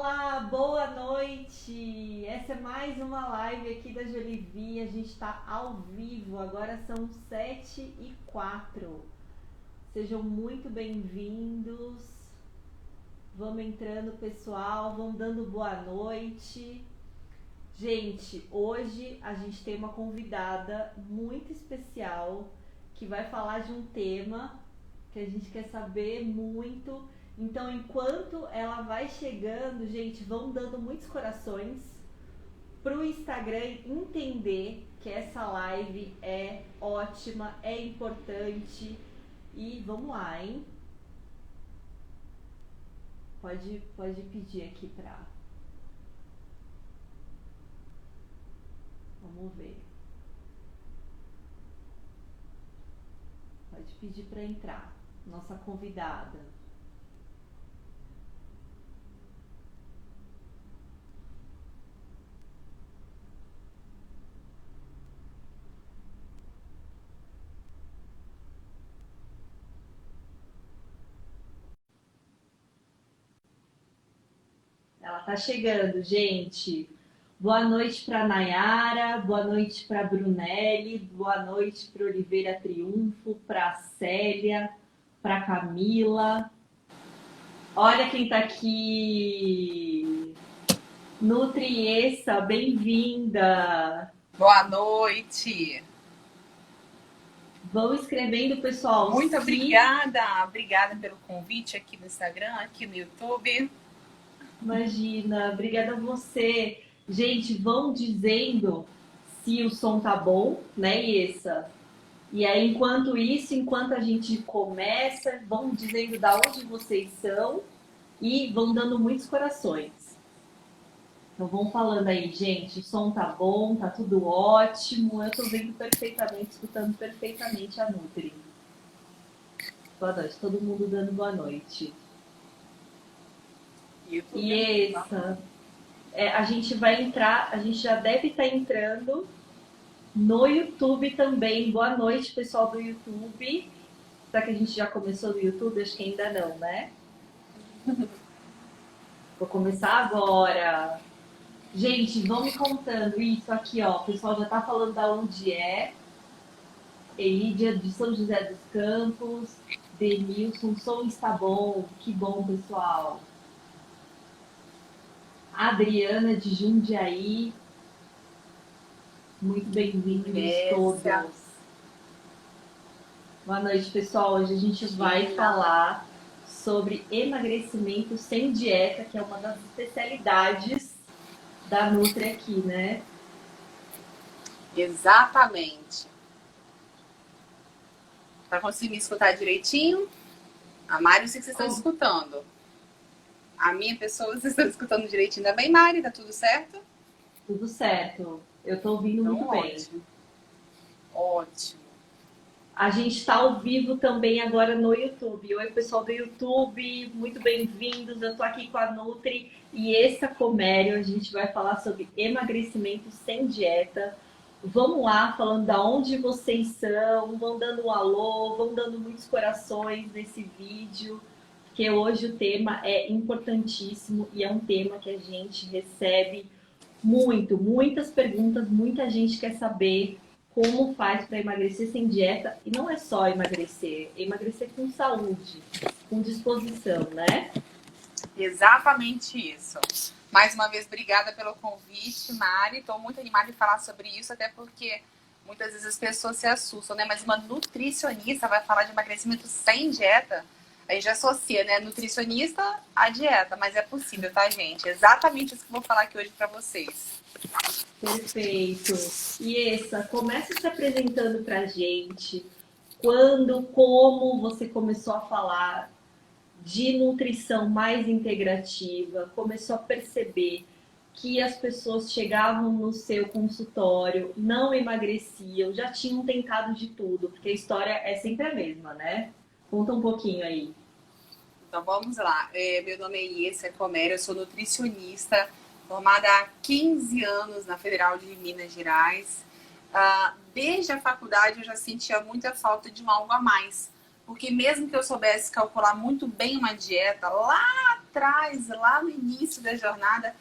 Olá, boa noite! Essa é mais uma live aqui da Jolivie. A gente está ao vivo, agora são 7h04. Sejam muito bem-vindos. Vamos entrando, pessoal, vamos dando boa noite. Gente, hoje a gente tem uma convidada muito especial que vai falar de um tema que a gente quer saber muito. Então, enquanto ela vai chegando, gente, vão dando muitos corações pro Instagram entender que essa live é ótima, é importante. E vamos lá, hein? Pode pedir aqui pra... Vamos ver. Pode pedir pra entrar. Nossa convidada. Ela tá chegando, gente. Boa noite para Nayara, boa noite para Brunelli, boa noite para Oliveira Triunfo, para Célia, para Camila. Olha quem tá aqui. Nutriessa, bem-vinda. Boa noite. Vão escrevendo, pessoal. Muito obrigada. Obrigada pelo convite aqui no Instagram, aqui no YouTube. Imagina, obrigada a você. Gente, vão dizendo se o som tá bom, né, Essa? E aí, enquanto isso, enquanto a gente começa, vão dizendo da onde vocês são e vão dando muitos corações. Então vão falando aí, gente, o som tá bom, tá tudo ótimo, eu tô vendo perfeitamente, escutando perfeitamente a Nutri. Boa noite, todo mundo dando boa noite. E essa, a gente vai entrar, a gente já deve estar entrando no YouTube também. Boa noite, pessoal do YouTube. Será que a gente já começou no YouTube? Acho que ainda não, né? Vou começar agora. Gente, vão me contando isso aqui, ó. O pessoal já tá falando da onde é. Elídia de São José dos Campos. Denilson, som está bom. Que bom, pessoal. Adriana de Jundiaí. Muito bem-vindos todos. Boa noite, pessoal. Hoje a gente vai falar sobre emagrecimento sem dieta, que é uma das especialidades da Nutri aqui, né? Exatamente. Para conseguir me escutar direitinho, a Mari, eu sei que vocês estão escutando. A minha pessoa, vocês estão escutando direitinho também, Mari? Tá tudo certo? Tudo certo. Eu tô ouvindo então, muito bem. Ótimo. A gente está ao vivo também agora no YouTube. Oi, pessoal do YouTube, muito bem-vindos. Eu tô aqui com a Nutri e essa Comério. A gente vai falar sobre emagrecimento sem dieta. Vamos lá, falando da onde vocês são, vão dando um alô, vão dando muitos corações nesse vídeo, porque hoje o tema é importantíssimo e é um tema que a gente recebe muitas perguntas, muita gente quer saber como faz para emagrecer sem dieta. E não é só emagrecer, é emagrecer com saúde, com disposição, né? Exatamente isso. Mais uma vez, obrigada pelo convite, Mari. Estou muito animada em falar sobre isso, até porque muitas vezes as pessoas se assustam, né? Mas uma nutricionista vai falar de emagrecimento sem dieta? A gente associa, né? Nutricionista à dieta, mas é possível, tá, gente? Exatamente isso que eu vou falar aqui hoje para vocês. Perfeito. E essa, começa se apresentando pra gente. Quando, como você começou a falar de nutrição mais integrativa, começou a perceber que as pessoas chegavam no seu consultório, não emagreciam, já tinham tentado de tudo, porque a história é sempre a mesma, né? Conta um pouquinho aí. Então vamos lá. Meu nome é Iessa Comério, eu sou nutricionista, formada há 15 anos na Federal de Minas Gerais. Desde a faculdade eu já sentia muita falta de um algo a mais, Porque mesmo que eu soubesse calcular muito bem uma dieta lá atrás, lá no início da jornada,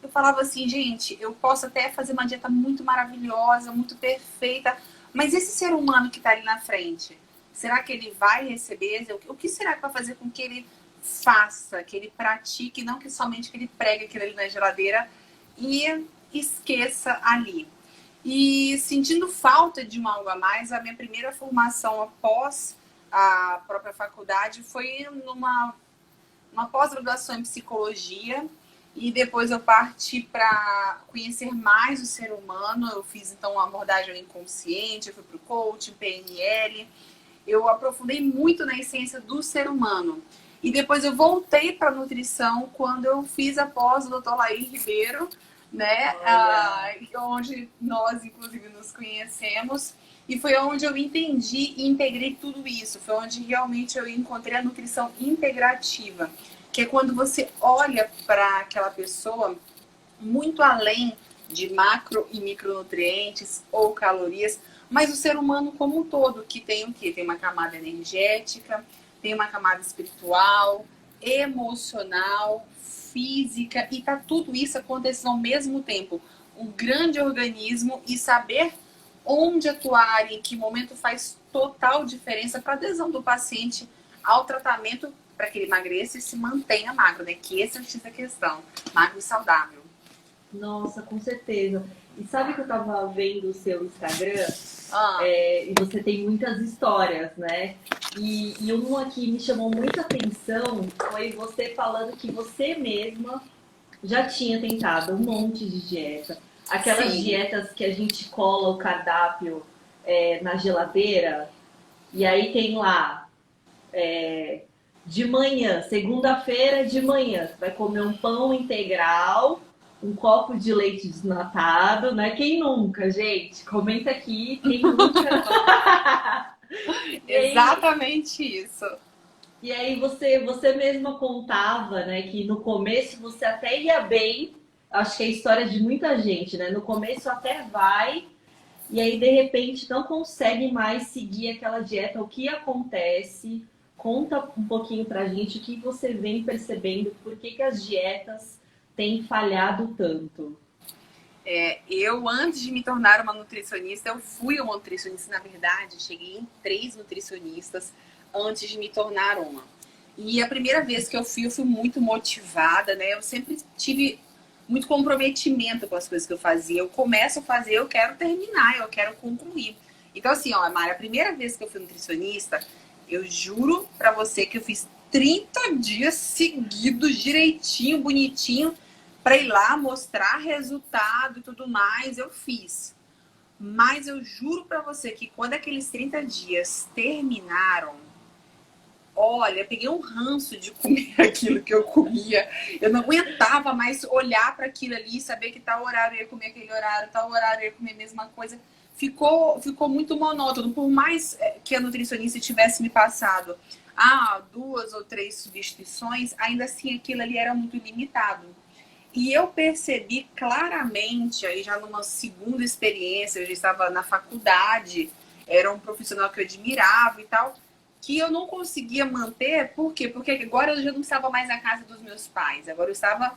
eu falava assim, gente, eu posso até fazer uma dieta muito maravilhosa, muito perfeita, mas esse ser humano que está ali na frente, será que ele vai receber? O que será que vai fazer com que ele faça, que ele pratique, não que somente que ele pregue aquilo ali na geladeira e esqueça ali? E sentindo falta de uma algo a mais, a minha primeira formação após a própria faculdade foi uma pós-graduação em psicologia, e depois eu parti para conhecer mais o ser humano. Eu fiz então uma abordagem ao inconsciente, eu fui para o coaching, PNL, eu aprofundei muito na essência do ser humano. E depois eu voltei para a nutrição quando eu fiz a pós do Dr. Lair Ribeiro, né? Onde nós, inclusive, nos conhecemos. E foi onde eu entendi e integrei tudo isso. Foi onde realmente eu encontrei a nutrição integrativa, que é quando você olha para aquela pessoa muito além de macro e micronutrientes ou calorias, mas o ser humano como um todo, que tem o quê? Tem uma camada energética, tem uma camada espiritual, emocional, física, e tá tudo isso acontecendo ao mesmo tempo. Um grande organismo, e saber onde atuar, em que momento, faz total diferença para a adesão do paciente ao tratamento, para que ele emagreça e se mantenha magro, né? Que esse é o X da questão, magro e saudável. Nossa, com certeza. E sabe que eu tava vendo o seu Instagram? E você tem muitas histórias, né? E uma que me chamou muita atenção foi você falando que você mesma já tinha tentado um monte de dieta. Aquelas Sim. dietas que a gente cola o cardápio na geladeira, e aí tem lá de manhã, segunda-feira de manhã, você vai comer um pão integral, um copo de leite desnatado, né? Quem nunca, gente? Comenta aqui, quem nunca? Exatamente isso. E aí você mesma contava, né, que no começo você até ia bem. Acho que é a história de muita gente, né? No começo até vai, e aí de repente não consegue mais seguir aquela dieta. O que acontece? Conta um pouquinho pra gente o que você vem percebendo, por que as dietas têm falhado tanto. Eu, antes de me tornar uma nutricionista, eu fui uma nutricionista, na verdade, cheguei em 3 nutricionistas antes de me tornar uma. E a primeira vez que eu fui muito motivada, né? Eu sempre tive muito comprometimento com as coisas que eu fazia. Eu começo a fazer, eu quero terminar, eu quero concluir. Então, assim, ó, Mari, a primeira vez que eu fui nutricionista, eu juro pra você que eu fiz 30 dias seguidos, direitinho, bonitinho, para ir lá mostrar resultado e tudo mais. Eu fiz. Mas eu juro pra você que quando aqueles 30 dias terminaram, olha, eu peguei um ranço de comer aquilo que eu comia. Eu não aguentava mais olhar para aquilo ali e saber que tal horário eu ia comer aquele horário, tal horário eu ia comer a mesma coisa. Ficou muito monótono. Por mais que a nutricionista tivesse me passado 2 ou 3 substituições, ainda assim aquilo ali era muito limitado. E eu percebi claramente, aí já numa segunda experiência, eu já estava na faculdade, era um profissional que eu admirava e tal, que eu não conseguia manter. Por quê? Porque agora eu já não estava mais na casa dos meus pais, agora eu estava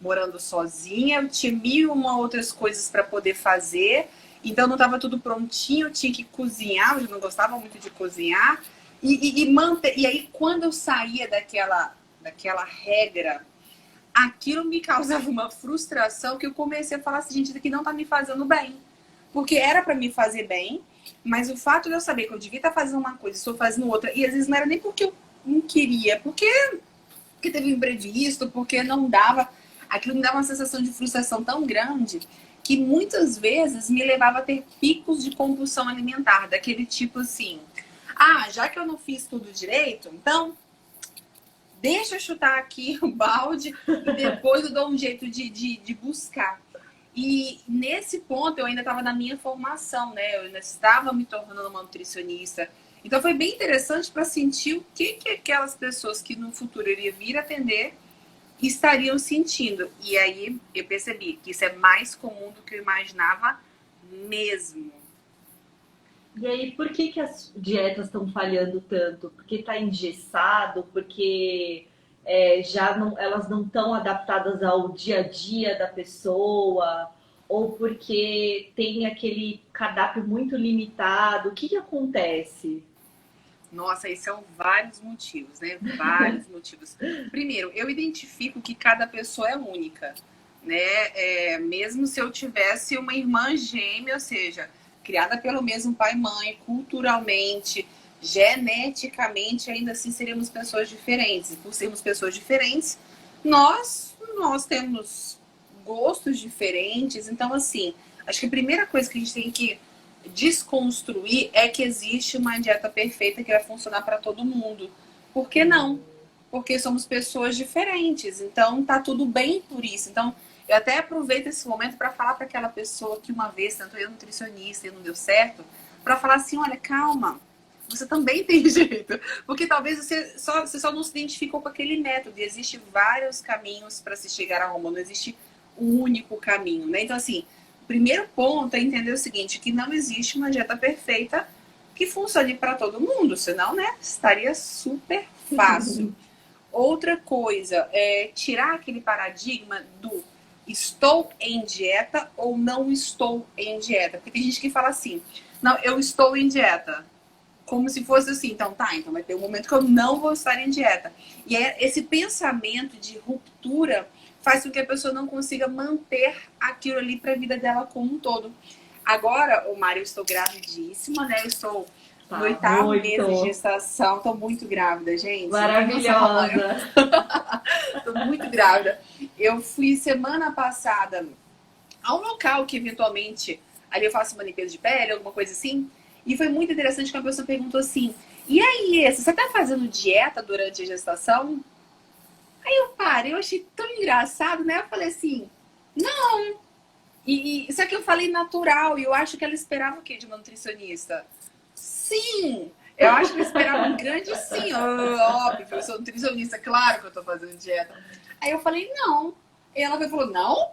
morando sozinha, eu tinha 1001 outras coisas para poder fazer, então não estava tudo prontinho, eu tinha que cozinhar, eu já não gostava muito de cozinhar, e aí quando eu saía daquela regra, aquilo me causava uma frustração que eu comecei a falar assim, gente, isso aqui não tá me fazendo bem. Porque era para me fazer bem, mas o fato de eu saber que eu devia estar fazendo uma coisa e estou fazendo outra, e às vezes não era nem porque eu não queria, porque teve um imprevisto, porque não dava, aquilo me dava uma sensação de frustração tão grande que muitas vezes me levava a ter picos de compulsão alimentar, daquele tipo assim, já que eu não fiz tudo direito, então deixa eu chutar aqui o balde e depois eu dou um jeito de buscar. E nesse ponto eu ainda estava na minha formação, né? Eu ainda estava me tornando uma nutricionista. Então foi bem interessante para sentir o que aquelas pessoas que no futuro eu iria vir atender estariam sentindo. E aí eu percebi que isso é mais comum do que eu imaginava mesmo. E aí, por que que as dietas estão falhando tanto? Porque está engessado? Porque já não, elas não estão adaptadas ao dia a dia da pessoa? Ou porque tem aquele cardápio muito limitado? O que que acontece? Nossa, aí são vários motivos, né? Vários motivos. Primeiro, eu identifico que cada pessoa é única, né? Mesmo se eu tivesse uma irmã gêmea, ou seja, criada pelo mesmo pai e mãe, culturalmente, geneticamente, ainda assim seríamos pessoas diferentes. E por sermos pessoas diferentes, nós temos gostos diferentes. Então, assim, acho que a primeira coisa que a gente tem que desconstruir é que existe uma dieta perfeita que vai funcionar para todo mundo. Por que não? Porque somos pessoas diferentes, então tá tudo bem por isso. Então, eu até aproveito esse momento para falar para aquela pessoa que uma vez tentou ir nutricionista e não deu certo, para falar assim, olha, calma, você também tem jeito. Porque talvez você só não se identificou com aquele método. E existem vários caminhos para se chegar a Roma, não existe um único caminho, né? Então, assim, o primeiro ponto é entender o seguinte, que não existe uma dieta perfeita que funcione para todo mundo, senão, né, estaria super fácil. Outra coisa é tirar aquele paradigma do estou em dieta ou não estou em dieta. Porque tem gente que fala assim, não, eu estou em dieta. Como se fosse assim, então tá, então vai ter um momento que eu não vou estar em dieta. E esse pensamento de ruptura faz com que a pessoa não consiga manter aquilo ali para a vida dela como um todo. Agora, o Mário, eu estou gravidíssima, né? Eu estou no Tá oitavo mês de muito gestação, estou muito grávida, gente. Não tem noção, tamanho. maravilhosa. Estou muito grávida. Eu fui semana passada a um local que eventualmente ali eu faço uma limpeza de pele, alguma coisa assim. E foi muito interessante que uma pessoa perguntou assim: e aí, você tá fazendo dieta durante a gestação? Aí eu parei, eu achei tão engraçado, né? Eu falei assim, não. Só que eu falei natural, e eu acho que ela esperava o quê de uma nutricionista? Sim! Eu acho que eu esperava um grande sim. Óbvio, eu sou nutricionista, claro que eu tô fazendo dieta. Aí eu falei, não. E ela falou, não?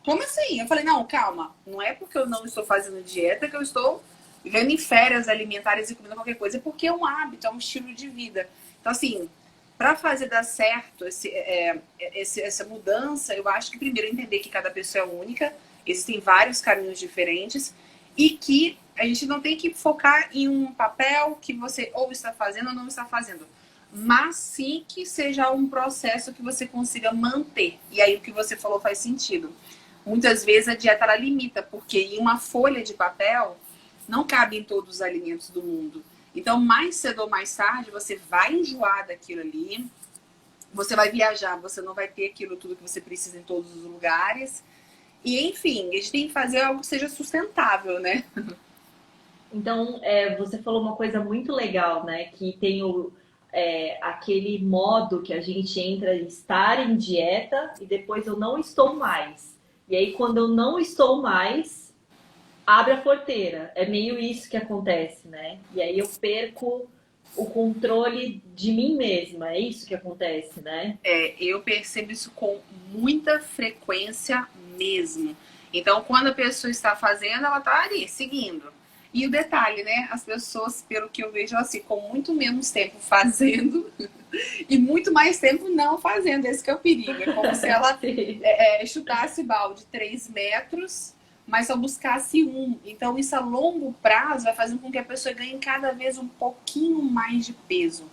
Como assim? Eu falei, não, calma. Não é porque eu não estou fazendo dieta que eu estou vivendo em férias alimentares e comendo qualquer coisa. É porque é um hábito, é um estilo de vida. Então, assim, para fazer dar certo essa mudança, eu acho que primeiro entender que cada pessoa é única. Existem vários caminhos diferentes. E que a gente não tem que focar em um papel que você ou está fazendo ou não está fazendo. Mas sim que seja um processo que você consiga manter. E aí o que você falou faz sentido. Muitas vezes a dieta ela limita, porque em uma folha de papel não cabe em todos os alimentos do mundo. Então, mais cedo ou mais tarde, você vai enjoar daquilo ali, você vai viajar, você não vai ter aquilo tudo que você precisa em todos os lugares. E, enfim, a gente tem que fazer algo que seja sustentável, né? Então, você falou uma coisa muito legal, né? Que tem aquele modo que a gente entra em estar em dieta e depois eu não estou mais. E aí, quando eu não estou mais, abre a porteira. É meio isso que acontece, né? E aí eu perco o controle de mim mesma. É isso que acontece, né? Eu percebo isso com muita frequência mesmo. Então, quando a pessoa está fazendo, ela está ali, seguindo. E o detalhe, né? As pessoas, pelo que eu vejo, assim, com muito menos tempo fazendo e muito mais tempo não fazendo. Esse que é o perigo. É como se ela chutasse balde 3 metros, mas só buscasse um. Então, isso a longo prazo vai fazendo com que a pessoa ganhe cada vez um pouquinho mais de peso.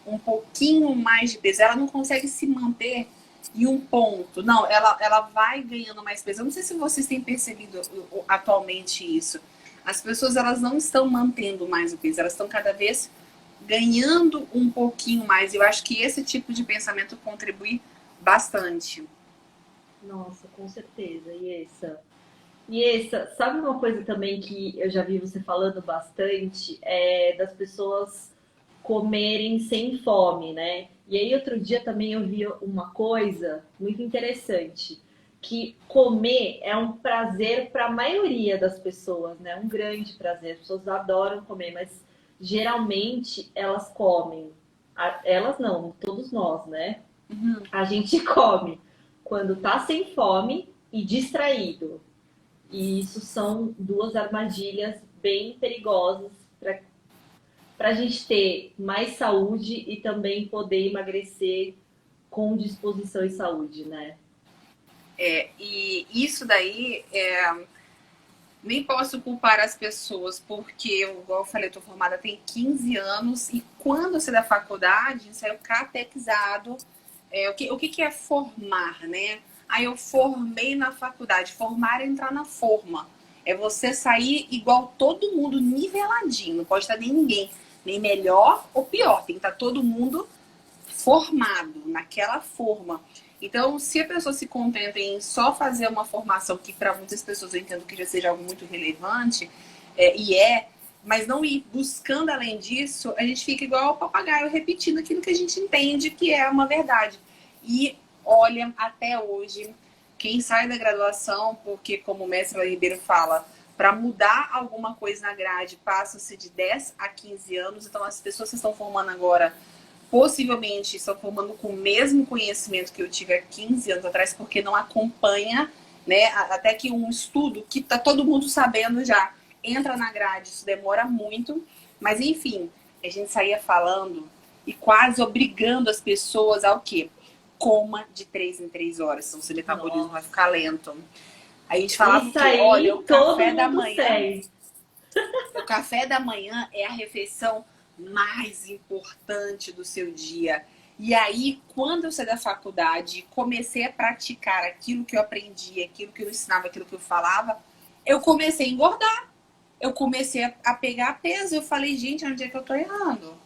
Um pouquinho mais de peso. Ela não consegue se manter em um ponto. Não, ela vai ganhando mais peso. Eu não sei se vocês têm percebido atualmente isso. As pessoas elas não estão mantendo mais o peso, elas estão cada vez ganhando um pouquinho mais. Eu acho que esse tipo de pensamento contribui bastante. Nossa, com certeza. E essa, sabe uma coisa também que eu já vi você falando bastante? É das pessoas comerem sem fome, né? E aí outro dia também eu vi uma coisa muito interessante, que comer é um prazer para a maioria das pessoas, né? Um grande prazer. As pessoas adoram comer, mas geralmente elas comem. Elas não, todos nós, né? A gente come quando tá sem fome e distraído. E isso são duas armadilhas bem perigosas para a gente ter mais saúde e também poder emagrecer com disposição e saúde, né? E isso daí, nem posso culpar as pessoas, porque, igual eu falei, eu tô formada tem 15 anos, e quando eu saí da faculdade, saiu catequizado. O que é formar, né? Aí eu formei na faculdade. Formar é entrar na forma. É você sair igual todo mundo, niveladinho. Não pode estar nem ninguém, nem melhor ou pior. Tem que estar todo mundo formado naquela forma. Então, se a pessoa se contenta em só fazer uma formação, que para muitas pessoas eu entendo que já seja algo muito relevante, mas não ir buscando além disso, a gente fica igual ao papagaio repetindo aquilo que a gente entende que é uma verdade. E olha, até hoje, quem sai da graduação, porque como o mestre Ribeiro fala, para mudar alguma coisa na grade, passa-se de 10 a 15 anos. Então, as pessoas que estão formando agora possivelmente estão formando com o mesmo conhecimento que eu tive há 15 anos atrás, porque não acompanha, né? Até que um estudo que tá todo mundo sabendo já entra na grade, isso demora muito. Mas enfim, a gente saía falando e quase obrigando as pessoas ao quê? Coma de 3 em 3 horas, senão seu metabolismo vai ficar lento. Aí a gente falava Isso que, aí, olha, segue. o café da manhã é a refeição mais importante do seu dia. E aí, quando eu saí da faculdade, comecei a praticar aquilo que eu aprendi, aquilo que eu ensinava, aquilo que eu falava, eu comecei a engordar. Eu comecei a pegar peso. Eu falei, gente, onde é que eu tô errando?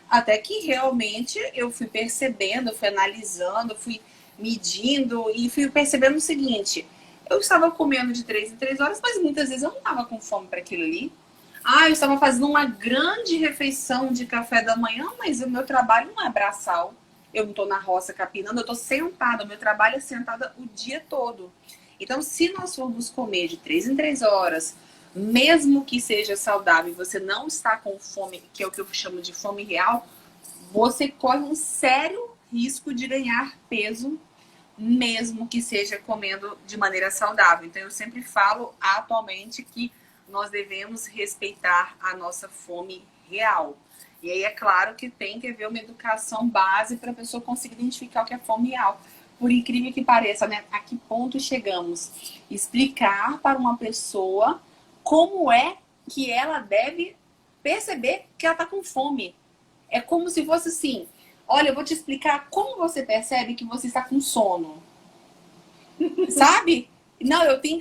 Até que realmente eu fui percebendo, eu fui analisando, eu fui medindo e fui percebendo o seguinte: eu estava comendo de 3 em 3 horas, mas muitas vezes eu não estava com fome para aquilo ali. Eu estava fazendo uma grande refeição de café da manhã, mas o meu trabalho não é braçal. Eu não estou na roça capinando, eu estou sentada. O meu trabalho é sentada o dia todo. Então, se nós formos comer de 3 em 3 horas, mesmo que seja saudável e você não está com fome, que é o que eu chamo de fome real, você corre um sério risco de ganhar peso, mesmo que seja comendo de maneira saudável. Então, eu sempre falo atualmente que nós devemos respeitar a nossa fome real. E aí é claro que tem que haver uma educação base para a pessoa conseguir identificar o que é fome real. Por incrível que pareça, né? A que ponto chegamos? Explicar para uma pessoa como é que ela deve perceber que ela está com fome. É como se fosse assim: olha, eu vou te explicar como você percebe que você está com sono. Sabe? Não, eu tenho.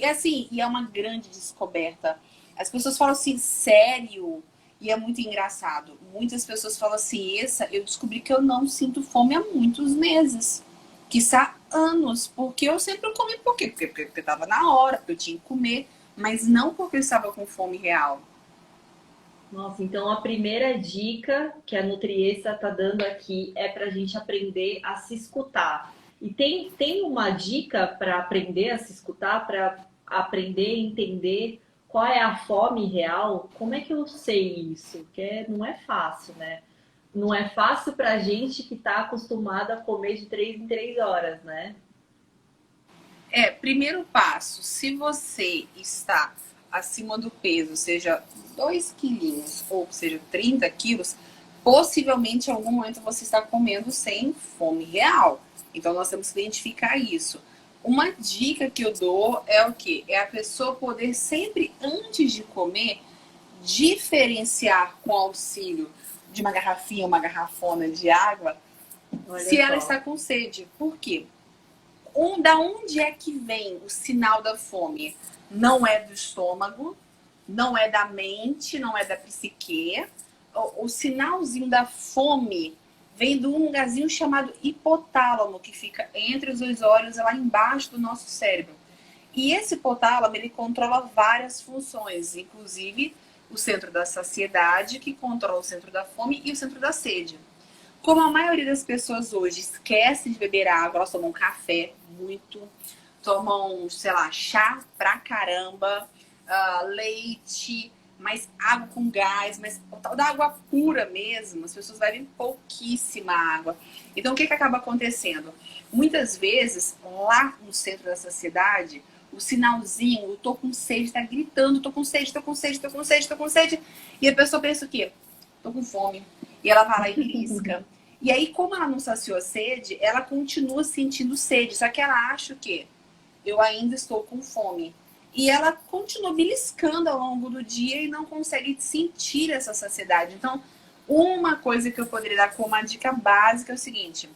Assim, e é uma grande descoberta. As pessoas falam assim, sério? E é muito engraçado. Muitas pessoas falam assim, eu descobri que eu não sinto fome há muitos meses. Quiçá anos. Porque eu sempre comi. Por quê? Porque estava na hora, porque eu tinha que comer. Mas não porque eu estava com fome real. Nossa, então a primeira dica que a Nutriessa está dando aqui é para a gente aprender a se escutar. E tem uma dica para aprender a se escutar, para aprender a entender qual é a fome real? Como é que eu sei isso? Porque não é fácil, né? Não é fácil para a gente que está acostumada a comer de 3 em 3 horas, né? Primeiro passo, se você está acima do peso, seja 2 quilinhos ou seja 30 quilos, possivelmente em algum momento você está comendo sem fome real. Então nós temos que identificar isso. Uma dica que eu dou é o quê? É a pessoa poder sempre, antes de comer, diferenciar com auxílio de uma garrafinha, uma garrafona de água, se ela está com sede. Por quê? Da onde é que vem o sinal da fome? Não é do estômago, não é da mente, não é da psique. O sinalzinho da fome vem de um lugarzinho chamado hipotálamo, que fica entre os dois olhos, lá embaixo do nosso cérebro. E esse hipotálamo, ele controla várias funções, inclusive o centro da saciedade, que controla o centro da fome, e o centro da sede. Como a maioria das pessoas hoje esquece de beber água, elas tomam café muito, tomam, sei lá, chá pra caramba, leite, mas água com gás, mas da água pura mesmo, as pessoas bebem pouquíssima água. Então, o que acaba acontecendo? Muitas vezes, lá no centro da saciedade, o sinalzinho, eu tô com sede, tá gritando, tô com sede, tô com sede, tô com sede, tô com sede. E a pessoa pensa o quê? Tô com fome. E ela vai lá e belisca. E aí, como ela não saciou a sede, ela continua sentindo sede. Só que ela acha o quê? Eu ainda estou com fome. E ela continua beliscando ao longo do dia e não consegue sentir essa saciedade. Então, uma coisa que eu poderia dar como uma dica básica é o seguinte: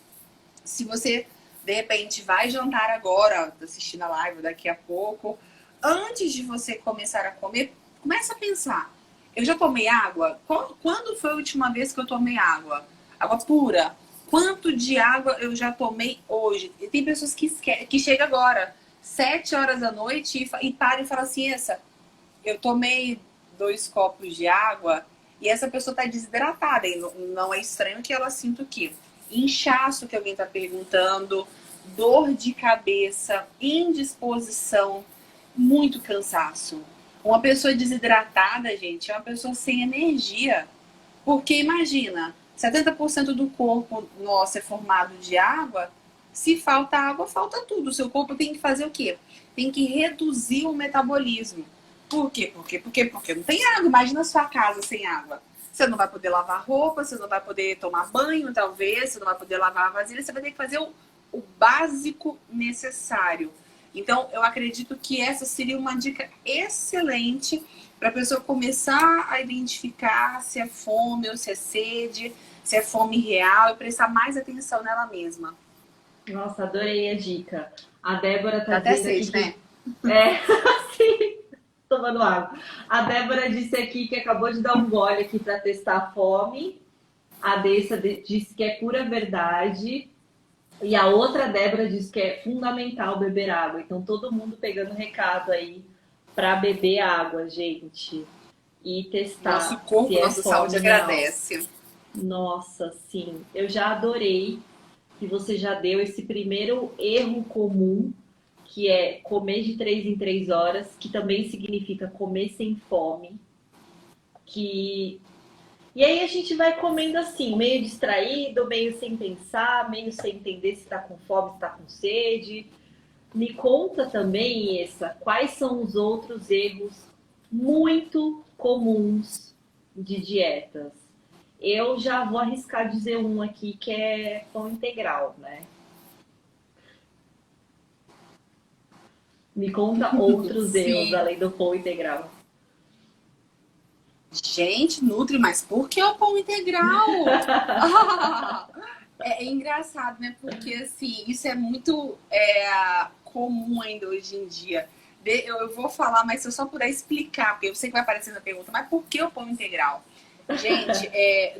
se você, de repente, vai jantar agora, assistindo a live daqui a pouco, antes de você começar a comer, começa a pensar: eu já tomei água? Quando foi a última vez que eu tomei água? Água pura. Quanto de água eu já tomei hoje? E tem pessoas que chegam agora, 7 horas da noite, e param e falam assim: essa, eu tomei 2 copos de água, e essa pessoa está desidratada. E não é estranho que ela sinta o quê? Inchaço, que alguém está perguntando, dor de cabeça, indisposição, muito cansaço. Uma pessoa desidratada, gente, é uma pessoa sem energia. Porque imagina, 70% do corpo nosso é formado de água. Se falta água, falta tudo. O seu corpo tem que fazer o quê? Tem que reduzir o metabolismo. Por quê? Porque não tem água. Imagina a sua casa sem água. Você não vai poder lavar roupa, você não vai poder tomar banho, talvez, você não vai poder lavar a vasilha, você vai ter que fazer o básico necessário. Então, eu acredito que essa seria uma dica excelente para a pessoa começar a identificar se é fome ou se é sede, se é fome real, e prestar mais atenção nela mesma. Nossa, adorei a dica. A Débora tá Dá até dizendo sede, aqui né? que... É, sim, tomando água. A Débora disse aqui que acabou de dar um gole aqui para testar a fome. A Dessa disse que é pura verdade. E a outra Débora disse que é fundamental beber água. Então, todo mundo pegando recado aí para beber água, gente. E Nosso testar corpo, se é nossa saúde fome real. agradece. Nossa, sim. Eu já adorei que você já deu esse primeiro erro comum, que é comer de 3 em 3 horas, que também significa comer sem fome. Que... E aí a gente vai comendo assim, meio distraído, meio sem pensar, meio sem entender se está com fome, se está com sede. Me conta também, Essa, quais são os outros erros muito comuns de dietas? Eu já vou arriscar dizer um aqui que é pão integral, né? Me conta outros erros Sim. além do pão integral. Gente, nutre, mas por que o pão integral? É engraçado, né? Porque, assim, isso é muito comum ainda hoje em dia. Eu vou falar, mas se eu só puder explicar, porque eu sei que vai aparecer na pergunta, mas por que o pão integral? Gente,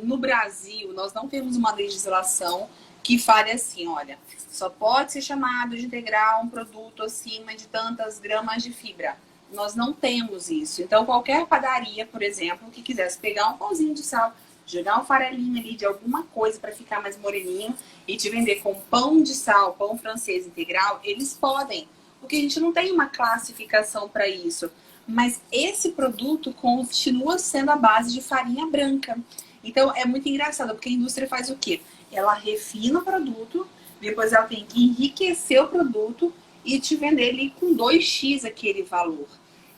no Brasil, nós não temos uma legislação que fale assim, olha, só pode ser chamado de integral um produto acima de tantas gramas de fibra. Nós não temos isso. Então, qualquer padaria, por exemplo, que quisesse pegar um pãozinho de sal, jogar um farelinho ali de alguma coisa para ficar mais moreninho e te vender com pão de sal, pão francês integral, eles podem. Porque a gente não tem uma classificação para isso. Mas esse produto continua sendo a base de farinha branca. Então, é muito engraçado, porque a indústria faz o quê? Ela refina o produto, depois ela tem que enriquecer o produto e te vender ele com 2x aquele valor.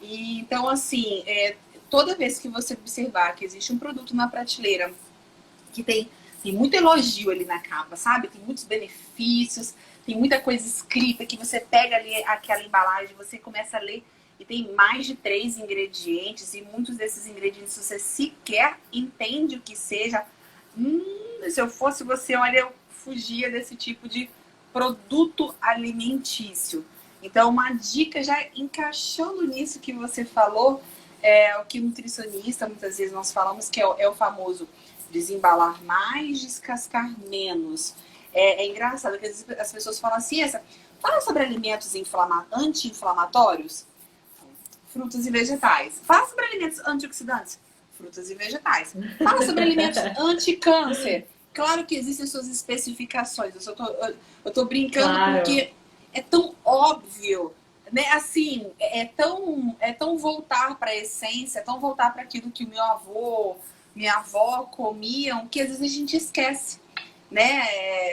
E, então, assim, toda vez que você observar que existe um produto na prateleira que tem muito elogio ali na capa, sabe? Tem muitos benefícios, tem muita coisa escrita que você pega ali aquela embalagem, você começa a ler e tem mais de 3 ingredientes e muitos desses ingredientes você sequer entende o que seja. Se eu fosse você, olha, eu fugia desse tipo de produto alimentício. Então, uma dica já encaixando nisso que você falou, é o que nutricionista, muitas vezes nós falamos que é o famoso desembalar mais, descascar menos. É engraçado que as pessoas falam assim, fala sobre alimentos anti-inflamatórios, frutas e vegetais. Fala sobre alimentos antioxidantes, frutas e vegetais. Fala sobre alimentos anti-câncer. Claro que existem suas especificações. Eu tô brincando Claro. porque é tão óbvio, né? Assim, é tão voltar para a essência, é tão voltar para aquilo que o meu avô, minha avó comiam, que às vezes a gente esquece, né?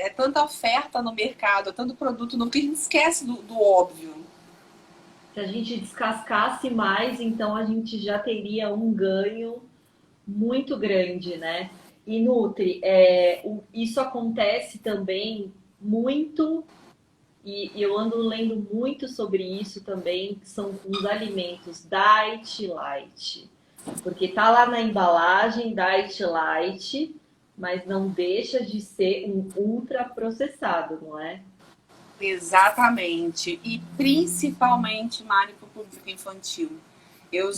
É tanta oferta no mercado, é tanto produto novo que a gente esquece do óbvio. Se a gente descascasse mais, então a gente já teria um ganho muito grande, né? E Nutri, isso acontece também muito, e eu ando lendo muito sobre isso também, que são os alimentos Diet Light. Porque tá lá na embalagem Diet Light, mas não deixa de ser um ultraprocessado, não é? Exatamente. E principalmente, Mari, para o público infantil. Eu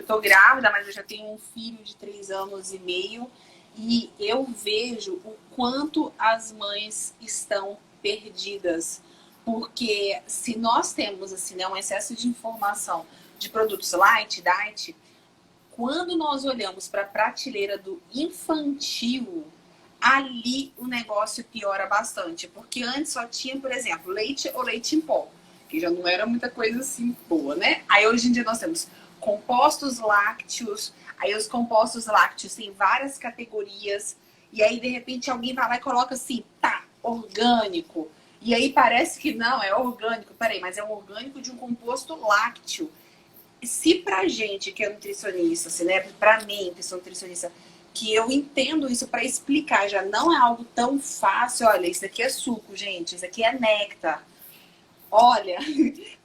tô grávida, mas eu já tenho um filho de 3 anos e meio e eu vejo o quanto as mães estão perdidas. Porque se nós temos assim, né, um excesso de informação de produtos light, diet, quando nós olhamos para a prateleira do infantil, ali o negócio piora bastante. Porque antes só tinha, por exemplo, leite ou leite em pó, que já não era muita coisa assim boa, né? Aí hoje em dia nós temos compostos lácteos, aí os compostos lácteos têm várias categorias, e aí de repente alguém vai lá e coloca assim, tá, orgânico. E aí parece que não, é orgânico. Peraí, mas é um orgânico de um composto lácteo. Se pra gente que é nutricionista, assim, né? Pra mim, que sou nutricionista, que eu entendo isso para explicar, já não é algo tão fácil. Olha, isso aqui é suco, gente, isso aqui é néctar. Olha,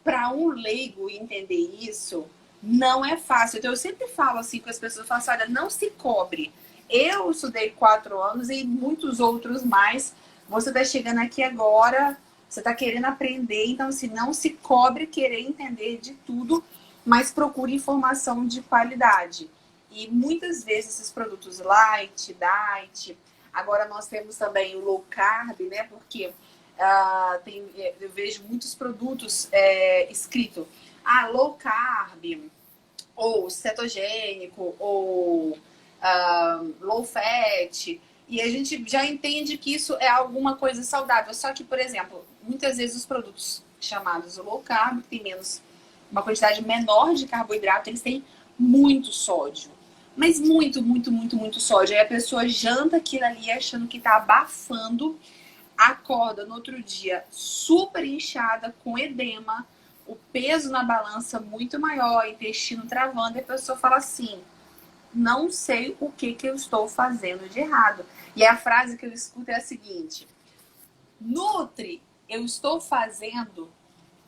para um leigo entender isso, não é fácil. Então eu sempre falo assim com as pessoas, eu falo assim, olha, não se cobre. Eu estudei 4 anos e muitos outros mais. Você está chegando aqui agora, você está querendo aprender, então assim, não se cobre querer entender de tudo, mas procure informação de qualidade. E muitas vezes esses produtos light, diet, agora nós temos também o low carb, né? Porque eu vejo muitos produtos escrito low carb, ou cetogênico, ou low fat. E a gente já entende que isso é alguma coisa saudável. Só que, por exemplo, muitas vezes os produtos chamados low carb, que tem uma quantidade menor de carboidrato, eles têm muito sódio. Mas muito, muito, muito, muito sódio. Aí a pessoa janta aquilo ali achando que tá abafando, acorda no outro dia super inchada, com edema, o peso na balança muito maior, intestino travando, e a pessoa fala assim, não sei o que eu estou fazendo de errado. E a frase que eu escuto é a seguinte, Nutri, eu estou fazendo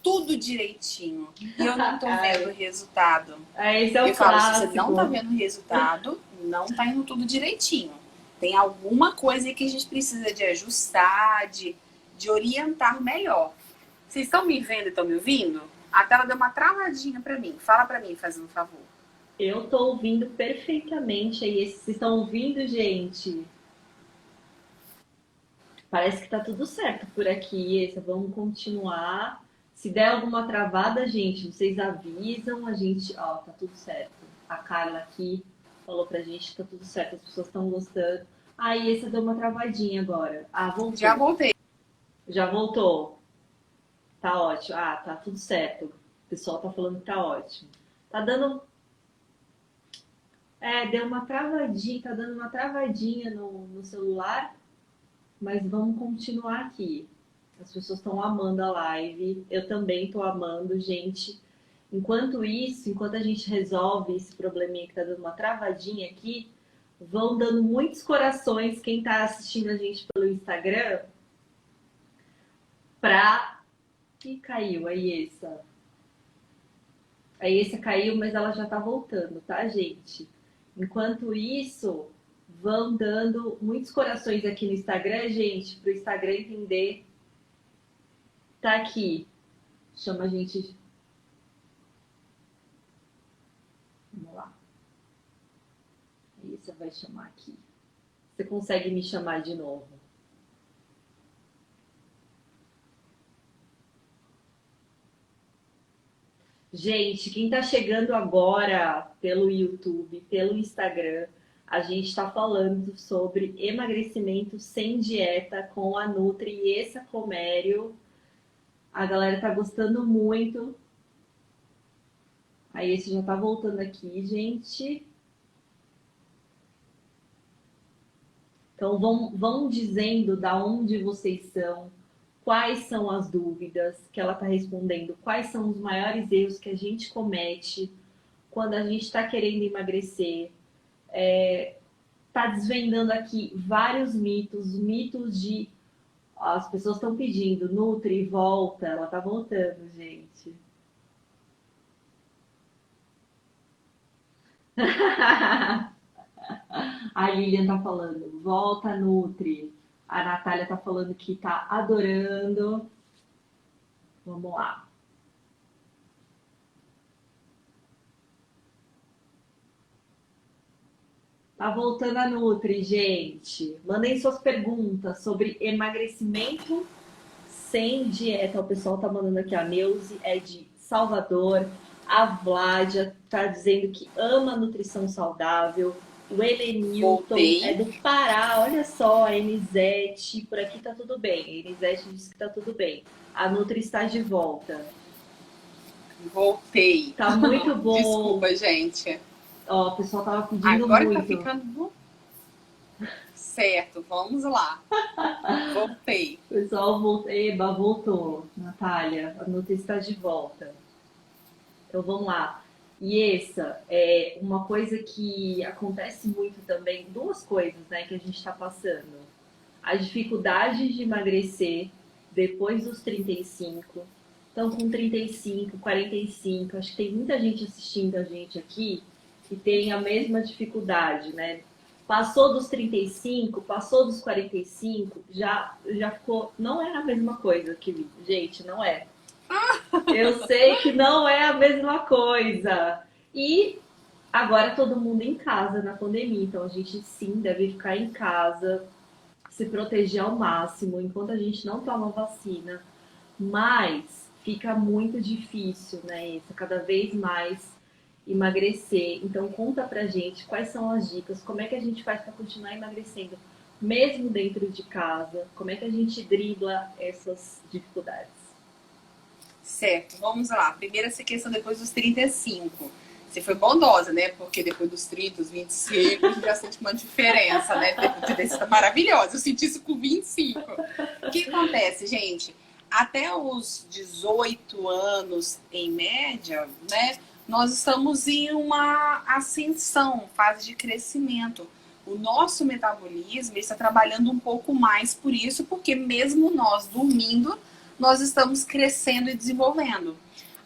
tudo direitinho e eu não tô vendo resultado. Esse é o Eu falo, se você clássico. não tá vendo resultado, não tá indo tudo direitinho. Tem alguma coisa que a gente precisa de ajustar, de orientar melhor. Vocês estão me vendo e estão me ouvindo? A tela deu uma travadinha pra mim. Fala pra mim, fazendo um favor. Eu tô ouvindo perfeitamente aí. Vocês estão ouvindo, gente? Parece que tá tudo certo por aqui. Essa, vamos continuar. Se der alguma travada, gente, vocês avisam. A gente, ó, tá tudo certo. A Carla aqui falou pra gente que tá tudo certo. As pessoas estão gostando. Aí, essa deu uma travadinha agora. Ah, voltou. Já voltei. Já voltou. Tá ótimo. Ah, tá tudo certo. O pessoal tá falando que tá ótimo. Tá dando. Deu uma travadinha, tá dando uma travadinha no celular, mas vamos continuar aqui. As pessoas estão amando a live, eu também tô amando, gente. Enquanto isso, enquanto a gente resolve esse probleminha que tá dando uma travadinha aqui, vão dando muitos corações quem tá assistindo a gente pelo Instagram pra... que caiu, aí essa. Aí essa caiu, mas ela já tá voltando, tá, gente? Enquanto isso, vão dando muitos corações aqui no Instagram, gente, para o Instagram entender. Tá aqui. Chama a gente. Vamos lá. Aí você vai chamar aqui. Você consegue me chamar de novo? Gente, quem tá chegando agora pelo YouTube, pelo Instagram, a gente está falando sobre emagrecimento sem dieta com a Nutri e Essa Comério. A galera tá gostando muito. Aí esse já tá voltando aqui, gente. Então vão dizendo da onde vocês são, quais são as dúvidas que ela está respondendo, quais são os maiores erros que a gente comete quando a gente está querendo emagrecer. Está desvendando aqui vários mitos de... As pessoas estão pedindo, Nutri, volta. Ela tá voltando, gente. A Lilian tá falando, volta, Nutri. A Natália tá falando que tá adorando. Vamos lá. Tá voltando a Nutri, gente. Mandem suas perguntas sobre emagrecimento sem dieta. O pessoal tá mandando aqui, a Neuze é de Salvador. A Vládia tá dizendo que ama nutrição saudável. O Helenilton é do Pará. Olha só, a Enisete. Por aqui tá tudo bem. A Enisete disse que tá tudo bem. A Nutri está de volta. Voltei. Tá muito bom. Desculpa, gente. Ó, o pessoal tava pedindo agora muito. Agora tá ficando... Certo, vamos lá. Voltei. O pessoal voltou, Natália. A Nutri está de volta. Então vamos lá. E essa é uma coisa que acontece muito também. Duas coisas, né, que a gente está passando. A dificuldade de emagrecer depois dos 35. Então, com 35, 45, acho que tem muita gente assistindo a gente aqui que tem a mesma dificuldade, né? Passou dos 35, passou dos 45, já ficou... Não é a mesma coisa, que gente, não é. Eu sei que não é a mesma coisa. E agora todo mundo em casa na pandemia, então a gente sim deve ficar em casa, se proteger ao máximo, enquanto a gente não toma vacina. Mas fica muito difícil, né? Isso, cada vez mais emagrecer. Então conta pra gente quais são as dicas, como é que a gente faz para continuar emagrecendo, mesmo dentro de casa, como é que a gente dribla essas dificuldades. Certo, vamos lá. Primeiro essa questão depois dos 35. Você foi bondosa, né? Porque depois dos 30, os 25, a gente já sente uma diferença, né? Você tá maravilhosa. Eu senti isso com 25. O que acontece, gente? Até os 18 anos, em média, né? Nós estamos em uma ascensão, fase de crescimento. O nosso metabolismo está trabalhando um pouco mais por isso, porque mesmo nós dormindo, nós estamos crescendo e desenvolvendo.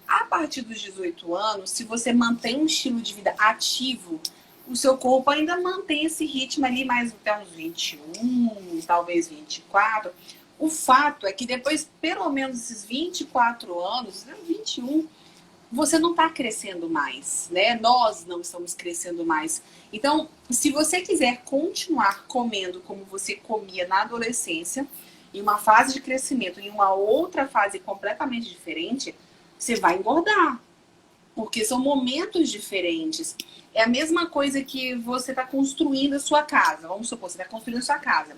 A partir dos 18 anos, se você mantém um estilo de vida ativo, o seu corpo ainda mantém esse ritmo ali mais até uns 21, talvez 24. O fato é que depois, pelo menos esses 24 anos, 21, você não está crescendo mais, né? Nós não estamos crescendo mais. Então, se você quiser continuar comendo como você comia na adolescência, em uma fase de crescimento, em uma outra fase completamente diferente, você vai engordar. Porque são momentos diferentes. É a mesma coisa que você está construindo a sua casa. Vamos supor, você está construindo a sua casa.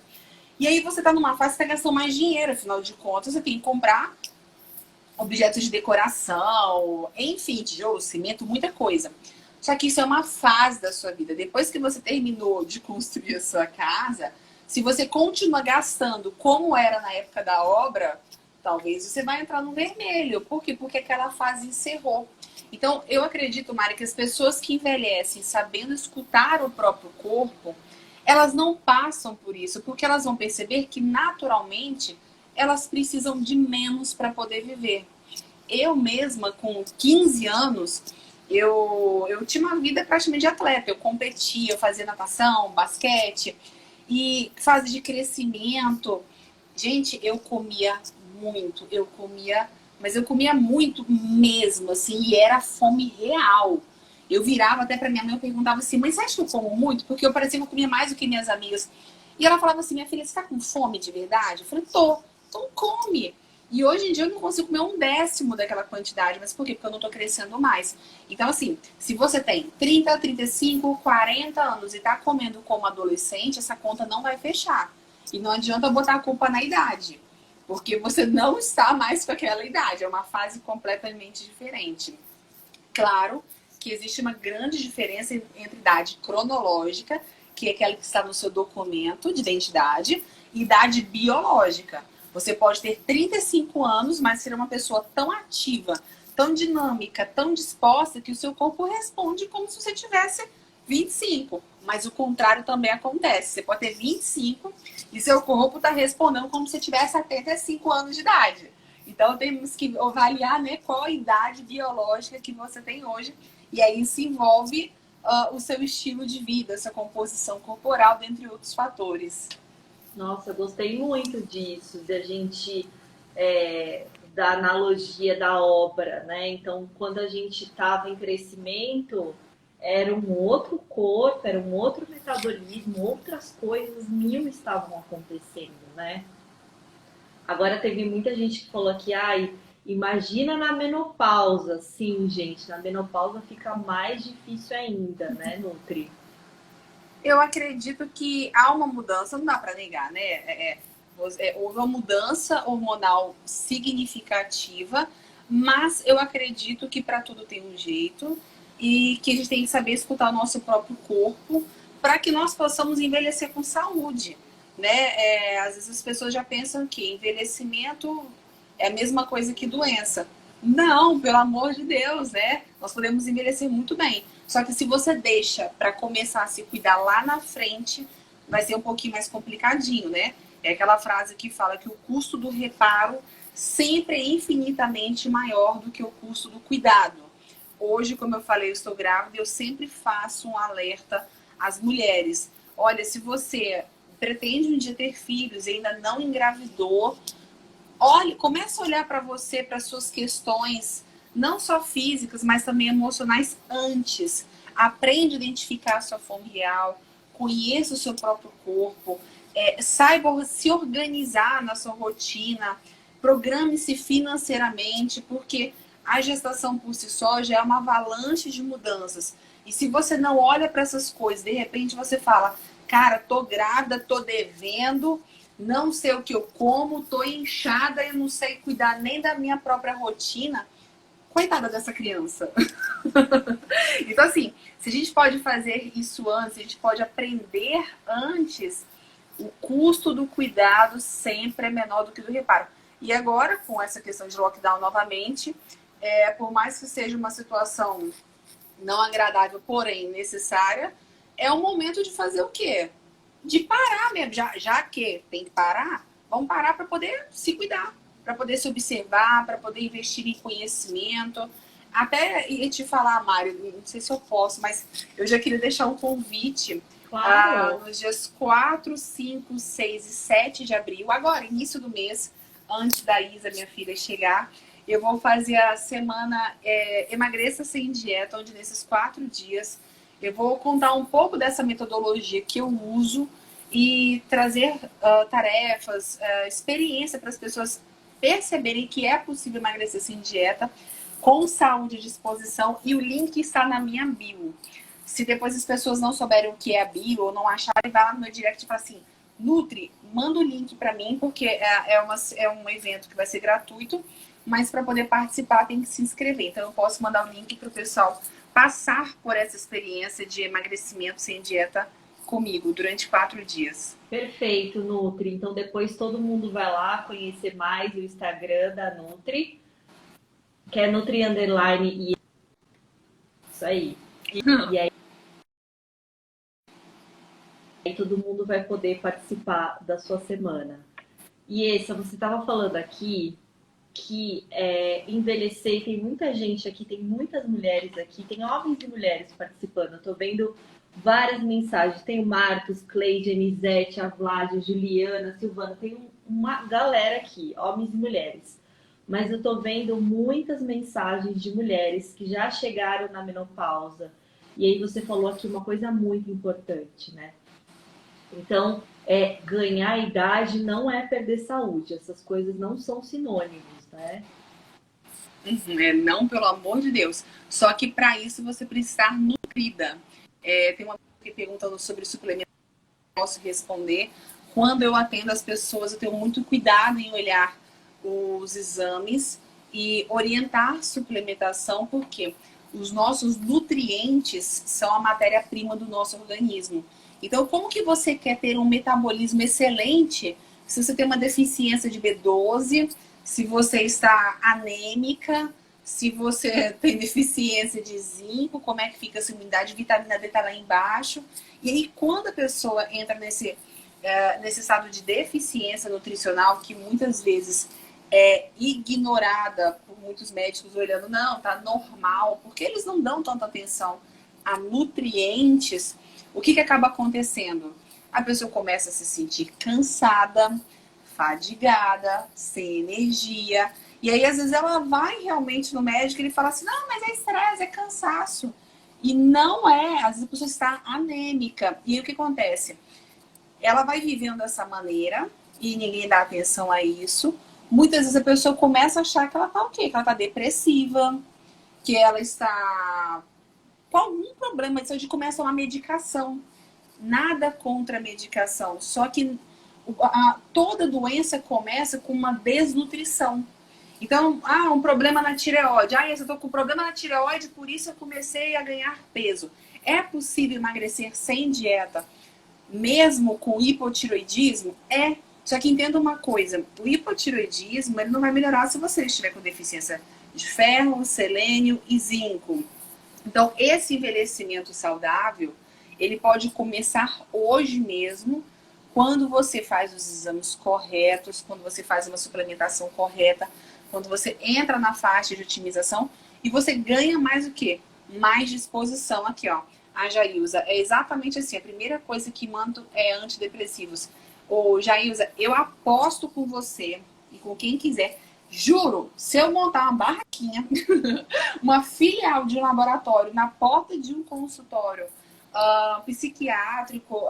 E aí você está numa fase que está gastando mais dinheiro, afinal de contas, você tem que comprar objetos de decoração, enfim, tijolo, cimento, muita coisa. Só que isso é uma fase da sua vida. Depois que você terminou de construir a sua casa, se você continua gastando como era na época da obra, talvez você vai entrar no vermelho. Por quê? Porque aquela fase encerrou. Então, eu acredito, Mari, que as pessoas que envelhecem sabendo escutar o próprio corpo, elas não passam por isso, porque elas vão perceber que, naturalmente, elas precisam de menos para poder viver. Eu mesma, com 15 anos, eu tinha uma vida praticamente de atleta. Eu competia, eu fazia natação, basquete, e fase de crescimento. Gente, eu comia muito, mas eu comia muito mesmo, assim, e era fome real. Eu virava até pra minha mãe e perguntava assim, mas você acha que eu como muito? Porque eu parecia que eu comia mais do que minhas amigas. E ela falava assim, minha filha, você tá com fome de verdade? Eu falei, tô. Então come. E hoje em dia eu não consigo comer 1/10 daquela quantidade. Mas por quê? Porque eu não tô crescendo mais. Então, assim, se você tem 30, 35, 40 anos e tá comendo como adolescente, essa conta não vai fechar. E não adianta botar a culpa na idade. Porque você não está mais com aquela idade. É uma fase completamente diferente. Claro que existe uma grande diferença entre idade cronológica, que é aquela que está no seu documento de identidade, e idade biológica. Você pode ter 35 anos, mas ser uma pessoa tão ativa, tão dinâmica, tão disposta, que o seu corpo responde como se você tivesse 25. Mas o contrário também acontece. Você pode ter 25 e seu corpo está respondendo como se tivesse 75 anos de idade. Então temos que avaliar, né, qual a idade biológica que você tem hoje. E aí isso envolve o seu estilo de vida, sua composição corporal, dentre outros fatores. Nossa, gostei muito disso, da gente, da analogia da obra, né? Então, quando a gente estava em crescimento, era um outro corpo, era um outro metabolismo, outras coisas mil estavam acontecendo, né? Agora teve muita gente que falou aqui, ai, imagina na menopausa. Sim, gente, na menopausa fica mais difícil ainda, né, Nutri? Eu acredito que há uma mudança, não dá para negar, né? Houve uma mudança hormonal significativa, mas eu acredito que para tudo tem um jeito e que a gente tem que saber escutar o nosso próprio corpo para que nós possamos envelhecer com saúde, né? Às vezes as pessoas já pensam que envelhecimento é a mesma coisa que doença. Não, pelo amor de Deus, né? Nós podemos envelhecer muito bem. Só que se você deixa para começar a se cuidar lá na frente, vai ser um pouquinho mais complicadinho, né? É aquela frase que fala que o custo do reparo sempre é infinitamente maior do que o custo do cuidado. Hoje, como eu falei, eu estou grávida, eu sempre faço um alerta às mulheres. Olha, se você pretende um dia ter filhos e ainda não engravidou, olhe, comece a olhar para você, para suas questões, não só físicas, mas também emocionais antes. Aprende a identificar a sua fome real, conheça o seu próprio corpo, saiba se organizar na sua rotina, programe-se financeiramente, porque a gestação por si só já é uma avalanche de mudanças. E se você não olha para essas coisas, de repente você fala, cara, tô grávida, tô devendo, não sei o que eu como, tô inchada, eu não sei cuidar nem da minha própria rotina. Coitada dessa criança. Então, assim, se a gente pode fazer isso antes, a gente pode aprender antes, o custo do cuidado sempre é menor do que do reparo. E agora, com essa questão de lockdown novamente, por mais que seja uma situação não agradável, porém necessária, é o momento de fazer o quê? De parar mesmo. Já que tem que parar, vamos parar para poder se cuidar, para poder se observar, para poder investir em conhecimento. Até ia te falar, Mário, não sei se eu posso, mas eu já queria deixar um convite. Claro. Nos dias 4, 5, 6 e 7 de abril, agora, início do mês, antes da Isa, minha filha, chegar, eu vou fazer a semana Emagreça Sem Dieta, onde nesses 4 dias eu vou contar um pouco dessa metodologia que eu uso e trazer tarefas, experiência para as pessoas perceberem que é possível emagrecer sem dieta, com saúde e disposição, e o link está na minha bio. Se depois as pessoas não souberem o que é a bio ou não acharem, vai lá no meu direct e fala assim, Nutri, manda o link para mim, porque é um evento que vai ser gratuito, mas para poder participar tem que se inscrever. Então eu posso mandar o link para o pessoal passar por essa experiência de emagrecimento sem dieta comigo durante 4 dias. Perfeito, Nutri. Então depois todo mundo vai lá conhecer mais o Instagram da Nutri, que é Nutri Underline e isso aí. E aí todo mundo vai poder participar da sua semana. E essa, você estava falando aqui que envelhecer, tem muita gente aqui, tem muitas mulheres aqui, tem homens e mulheres participando. Eu tô vendo várias mensagens. Tem o Marcos, Cleide, Anisete, a Vládia, Juliana, Silvana. Tem uma galera aqui, homens e mulheres. Mas eu tô vendo muitas mensagens de mulheres que já chegaram na menopausa. E aí você falou aqui uma coisa muito importante, né? Então, ganhar idade não é perder saúde. Essas coisas não são sinônimos, né? Não, pelo amor de Deus. Só que para isso você precisa estar nutrida. Tem uma pessoa perguntando sobre suplemento, eu posso responder. Quando eu atendo as pessoas, eu tenho muito cuidado em olhar os exames e orientar suplementação, porque os nossos nutrientes são a matéria-prima do nosso organismo. Então, como que você quer ter um metabolismo excelente se você tem uma deficiência de B12, se você está anêmica, se você tem deficiência de zinco, como é que fica a sua imunidade, vitamina D está lá embaixo. E aí, quando a pessoa entra nesse estado de deficiência nutricional, que muitas vezes é ignorada por muitos médicos olhando, não, tá normal, porque eles não dão tanta atenção a nutrientes, o que acaba acontecendo? A pessoa começa a se sentir cansada, fadigada, sem energia. E aí, às vezes, ela vai realmente no médico e ele fala assim, não, mas é estresse, é cansaço. E não é, às vezes a pessoa está anêmica. E aí, o que acontece? Ela vai vivendo dessa maneira e ninguém dá atenção a isso. Muitas vezes a pessoa começa a achar que ela está o quê? Que ela está depressiva, que ela está com algum problema de saúde, começa uma medicação. Nada contra a medicação, só que toda doença começa com uma desnutrição. Então, um problema na tireoide. Eu estou com problema na tireoide, por isso eu comecei a ganhar peso. É possível emagrecer sem dieta, mesmo com hipotireoidismo? É. Só que entenda uma coisa, o hipotireoidismo ele não vai melhorar se você estiver com deficiência de ferro, selênio e zinco. Então, esse envelhecimento saudável, ele pode começar hoje mesmo, quando você faz os exames corretos, quando você faz uma suplementação correta, quando você entra na faixa de otimização e você ganha mais o quê? Mais disposição aqui, ó. A Jailza, é exatamente assim, a primeira coisa que mando é antidepressivos. Ô, Jailza, eu aposto com você e com quem quiser, juro, se eu montar uma barraquinha, uma filial de um laboratório na porta de um consultório psiquiátrico,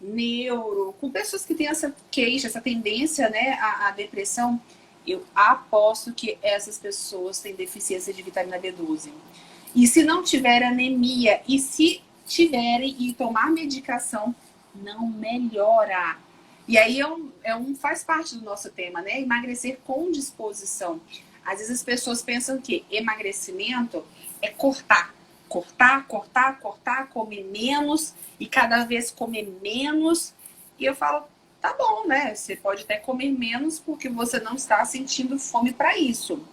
neuro, com pessoas que têm essa queixa, essa tendência, né, à depressão, eu aposto que essas pessoas têm deficiência de vitamina B12. E se não tiver anemia, e se tiverem e tomar medicação, não melhora. E aí faz parte do nosso tema, né? Emagrecer com disposição. Às vezes as pessoas pensam que emagrecimento é cortar. Cortar, cortar, cortar, comer menos e cada vez comer menos. E eu falo, tá bom, né? Você pode até comer menos porque você não está sentindo fome para isso.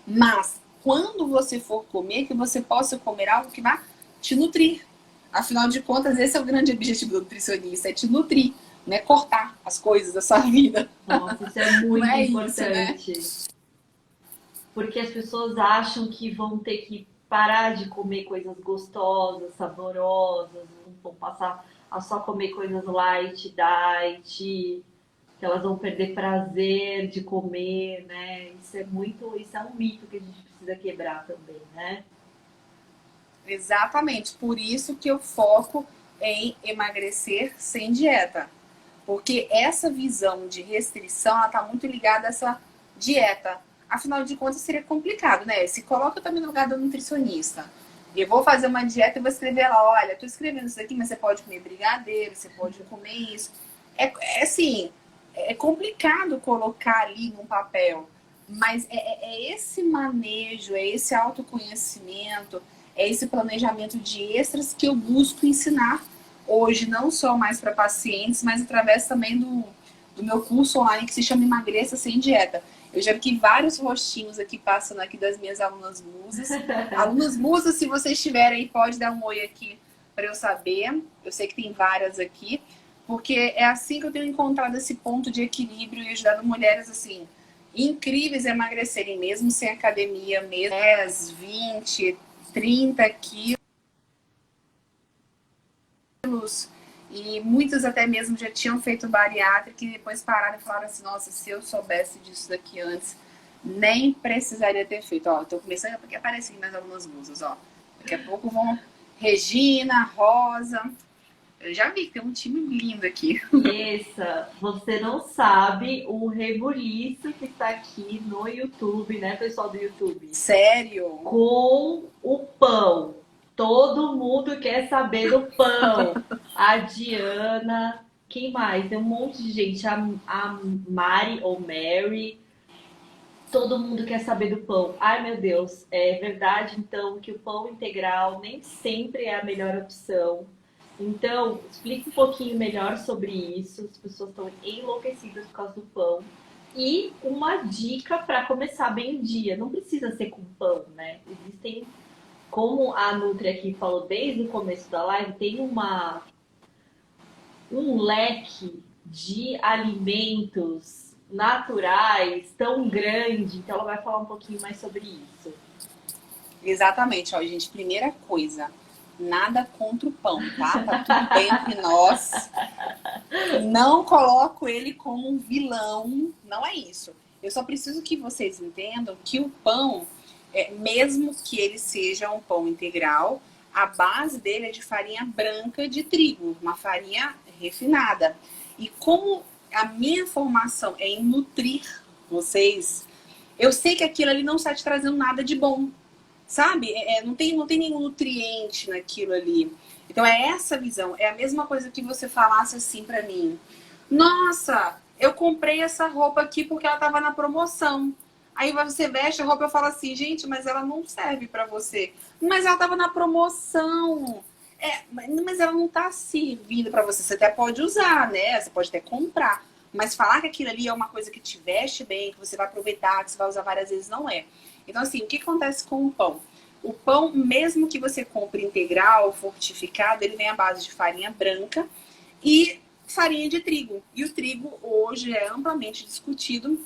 Mas quando você for comer, que você possa comer algo que vá te nutrir. Afinal de contas, esse é o grande objetivo do nutricionista, é te nutrir, né? Cortar as coisas da sua vida. Nossa, isso é muito importante. Isso, né? Porque as pessoas acham que vão ter que parar de comer coisas gostosas, saborosas, vão passar a só comer coisas light, diet, que elas vão perder prazer de comer, né? Isso é um mito que a gente precisa quebrar também, né? Exatamente, por isso que eu foco em emagrecer sem dieta. Porque essa visão de restrição, ela tá muito ligada a essa dieta. Afinal de contas, seria complicado, né? Se coloca também no lugar do nutricionista. Eu vou fazer uma dieta e vou escrever lá, olha, tô escrevendo isso aqui, mas você pode comer brigadeiro, você pode comer isso. Assim, é complicado colocar ali num papel. Mas é esse manejo, é esse autoconhecimento, é esse planejamento de extras que eu busco ensinar hoje, não só mais para pacientes, mas através também do meu curso online que se chama Emagreça Sem Dieta. Eu já vi vários rostinhos aqui passando aqui das minhas alunas musas. Alunas musas, se vocês estiverem aí, pode dar um oi aqui para eu saber. Eu sei que tem várias aqui, porque é assim que eu tenho encontrado esse ponto de equilíbrio e ajudado mulheres assim incríveis a emagrecerem, mesmo sem academia, mesmo 10, 20, 30 quilos. E muitas até mesmo já tinham feito bariátrica e depois pararam e falaram assim, nossa, se eu soubesse disso daqui antes, nem precisaria ter feito. Ó, tô começando porque aparecem aqui minhas alunas musas, ó. Daqui a pouco vão Regina, Rosa. Eu já vi que tem um time lindo aqui. Essa, você não sabe o rebuliço que está aqui no YouTube, né, pessoal do YouTube? Sério? Com o pão. Todo mundo quer saber do pão. A Diana, quem mais? Tem um monte de gente. A Mari ou Mary. Todo mundo quer saber do pão. Ai, meu Deus. É verdade, então, que o pão integral nem sempre é a melhor opção. Então, explica um pouquinho melhor sobre isso. As pessoas estão enlouquecidas por causa do pão. E uma dica para começar bem o dia. Não precisa ser com pão, né? Existem, como a Nutri aqui falou desde o começo da live, tem um leque de alimentos naturais tão grande. Então, ela vai falar um pouquinho mais sobre isso. Exatamente, ó, gente. Primeira coisa, nada contra o pão, tá? Tá tudo bem entre nós. Não coloco ele como um vilão, não é isso. Eu só preciso que vocês entendam que o pão, mesmo que ele seja um pão integral, a base dele é de farinha branca de trigo, uma farinha refinada. E como a minha formação é em nutrir vocês, eu sei que aquilo ali não está te trazendo nada de bom, sabe? Não tem nenhum nutriente naquilo ali. Então é essa visão. É a mesma coisa que você falasse assim pra mim: nossa, eu comprei essa roupa aqui porque ela tava na promoção. Aí você veste a roupa e fala assim: gente, mas ela não serve pra você. Mas ela tava na promoção. Mas ela não tá servindo pra você. Você até pode usar, né? Você pode até comprar. Mas falar que aquilo ali é uma coisa que te veste bem, que você vai aproveitar, que você vai usar várias vezes, não é. Então, assim, o que acontece com o pão? O pão, mesmo que você compre integral, fortificado, ele vem à base de farinha branca e farinha de trigo. E o trigo hoje é amplamente discutido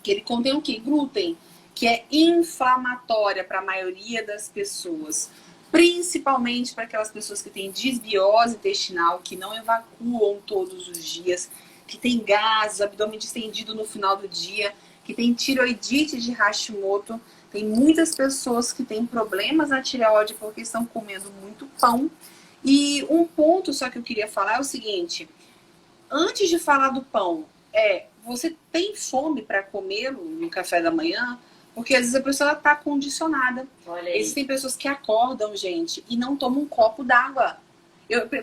que ele contém o quê? Glúten, que é inflamatória para a maioria das pessoas. Principalmente para aquelas pessoas que têm desbiose intestinal, que não evacuam todos os dias, que tem gases, abdômen distendido no final do dia, que tem tireoidite de Hashimoto. Tem muitas pessoas que têm problemas na tireoide porque estão comendo muito pão. E um ponto só que eu queria falar é o seguinte: antes de falar do pão, você tem fome para comer no café da manhã? Porque às vezes a pessoa está condicionada. Existem pessoas que acordam, gente, e não tomam um copo d'água.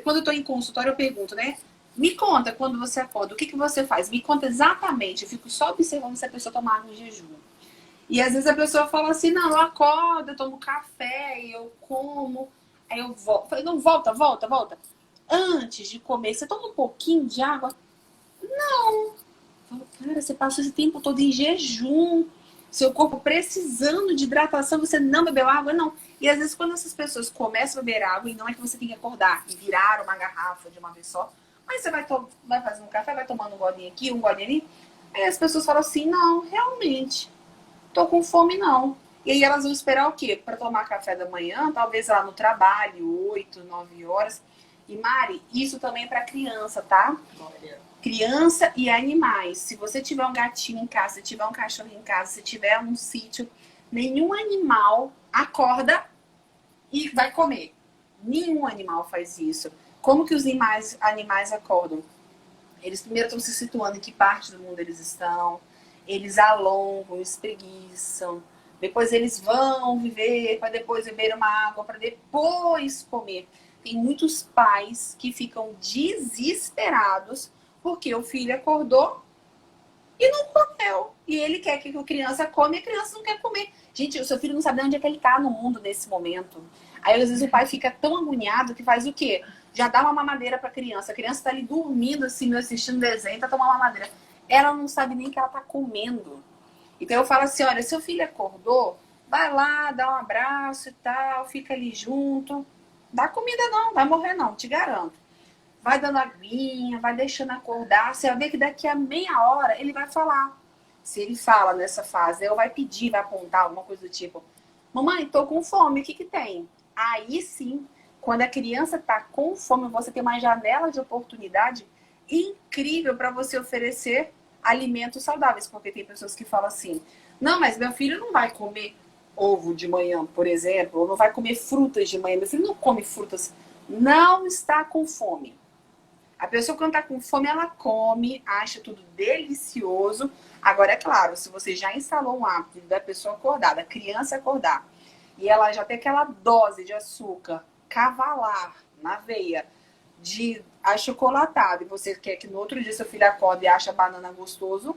Quando eu estou em consultório, eu pergunto, né? Me conta quando você acorda, o que você faz? Me conta exatamente. Eu fico só observando se a pessoa toma água em jejum. E às vezes a pessoa fala assim: não, eu acordo, eu tomo café, eu como, aí eu volto. Eu falei: não, volta. Antes de comer, você toma um pouquinho de água? Não. Eu falo: cara, você passa esse tempo todo em jejum, seu corpo precisando de hidratação, você não bebeu água? Não. E às vezes quando essas pessoas começam a beber água, e não é que você tem que acordar e virar uma garrafa de uma vez só, mas você vai fazendo um café, vai tomando um golinho aqui, um golinho ali, aí as pessoas falam assim: não, realmente tô com fome não. E aí elas vão esperar o quê? Para tomar café da manhã, talvez lá no trabalho, 8, 9 horas. E Mari, isso também é para criança, tá? Olha. Criança e animais. Se você tiver um gatinho em casa, se tiver um cachorro em casa, se tiver um sítio, nenhum animal acorda e vai comer. Nenhum animal faz isso. Como que os animais acordam? Eles primeiro estão se situando em que parte do mundo eles estão. Eles alongam, espreguiçam. Depois eles vão viver, para depois beber uma água, para depois comer. Tem muitos pais que ficam desesperados porque o filho acordou e não comeu. E ele quer que a criança come e a criança não quer comer. Gente, o seu filho não sabe onde é que ele está no mundo nesse momento. Aí às vezes o pai fica tão agoniado que faz o quê? Já dá uma mamadeira para a criança. A criança está ali dormindo, assim, assistindo desenho, tá tomando uma mamadeira. Ela não sabe nem que ela tá comendo. Então eu falo assim: olha, seu filho acordou, vai lá, dá um abraço e tal, fica ali junto. Dá comida não, vai morrer não, te garanto. Vai dando aguinha, vai deixando acordar. Você vai ver que daqui a meia hora ele vai falar. Se ele fala nessa fase, ou vai pedir, vai apontar alguma coisa do tipo: mamãe, tô com fome, o que tem? Aí sim, quando a criança tá com fome, você tem uma janela de oportunidade incrível para você oferecer alimentos saudáveis. Porque tem pessoas que falam assim: não, mas meu filho não vai comer ovo de manhã, por exemplo, ou não vai comer frutas de manhã. Meu filho não come frutas. Não está com fome. A pessoa, quando está com fome, ela come, acha tudo delicioso. Agora, é claro, se você já instalou um hábito da pessoa acordar, da criança acordar, e ela já tem aquela dose de açúcar cavalar na veia, de achocolatado, e você quer que no outro dia seu filho acorde e acha a banana gostoso,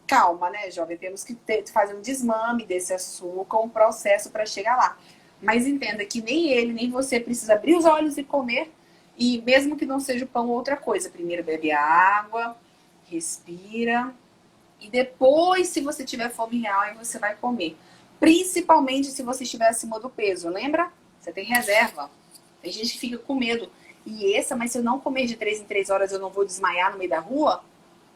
calma, né, jovem? Temos que fazer um desmame desse açúcar, um processo para chegar lá. Mas entenda que nem ele, nem você precisa abrir os olhos e comer E mesmo que não seja o pão, outra coisa. Primeiro bebe água, respira. E depois, se você tiver fome real, aí você vai comer. Principalmente se você estiver acima do peso, lembra? Você tem reserva. Tem gente que fica com medo. Mas se eu não comer de 3 em 3 horas, eu não vou desmaiar no meio da rua?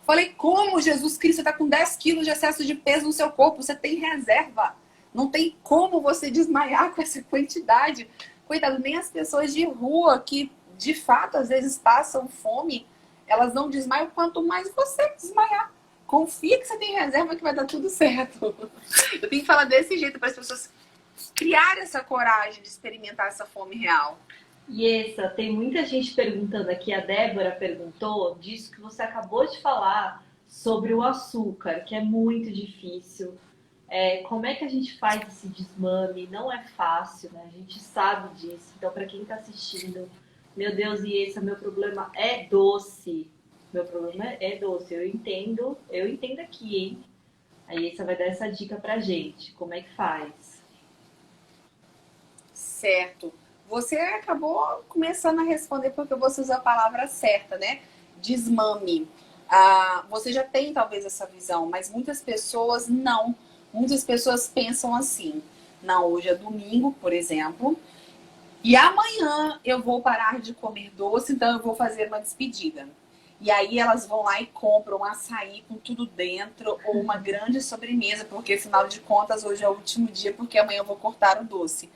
Falei, como Jesus Cristo está com 10 quilos de excesso de peso no seu corpo? Você tem reserva. Não tem como você desmaiar com essa quantidade. Coitado, nem as pessoas de rua que, de fato, às vezes passam fome, elas não desmaiam, quanto mais você desmaiar. Confia que você tem reserva que vai dar tudo certo. Eu tenho que falar desse jeito para as pessoas criarem essa coragem de experimentar essa fome real. E essa, tem muita gente perguntando aqui, a Débora perguntou disso que você acabou de falar sobre o açúcar, que é muito difícil. Como é que a gente faz esse desmame? Não é fácil, né? A gente sabe disso. Então, para quem está assistindo, meu Deus, e esse é meu problema é doce. Meu problema é doce. Eu entendo aqui, hein? Aí você vai dar essa dica pra gente. Como é que faz? Certo. Você acabou começando a responder porque você usou a palavra certa, né? Desmame. Você já tem talvez essa visão, mas muitas pessoas não. Muitas pessoas pensam assim: não, hoje é domingo, por exemplo, e amanhã eu vou parar de comer doce, então eu vou fazer uma despedida. E aí elas vão lá e compram um açaí com tudo dentro ou uma grande sobremesa, porque afinal de contas hoje é o último dia, porque amanhã eu vou cortar o doce.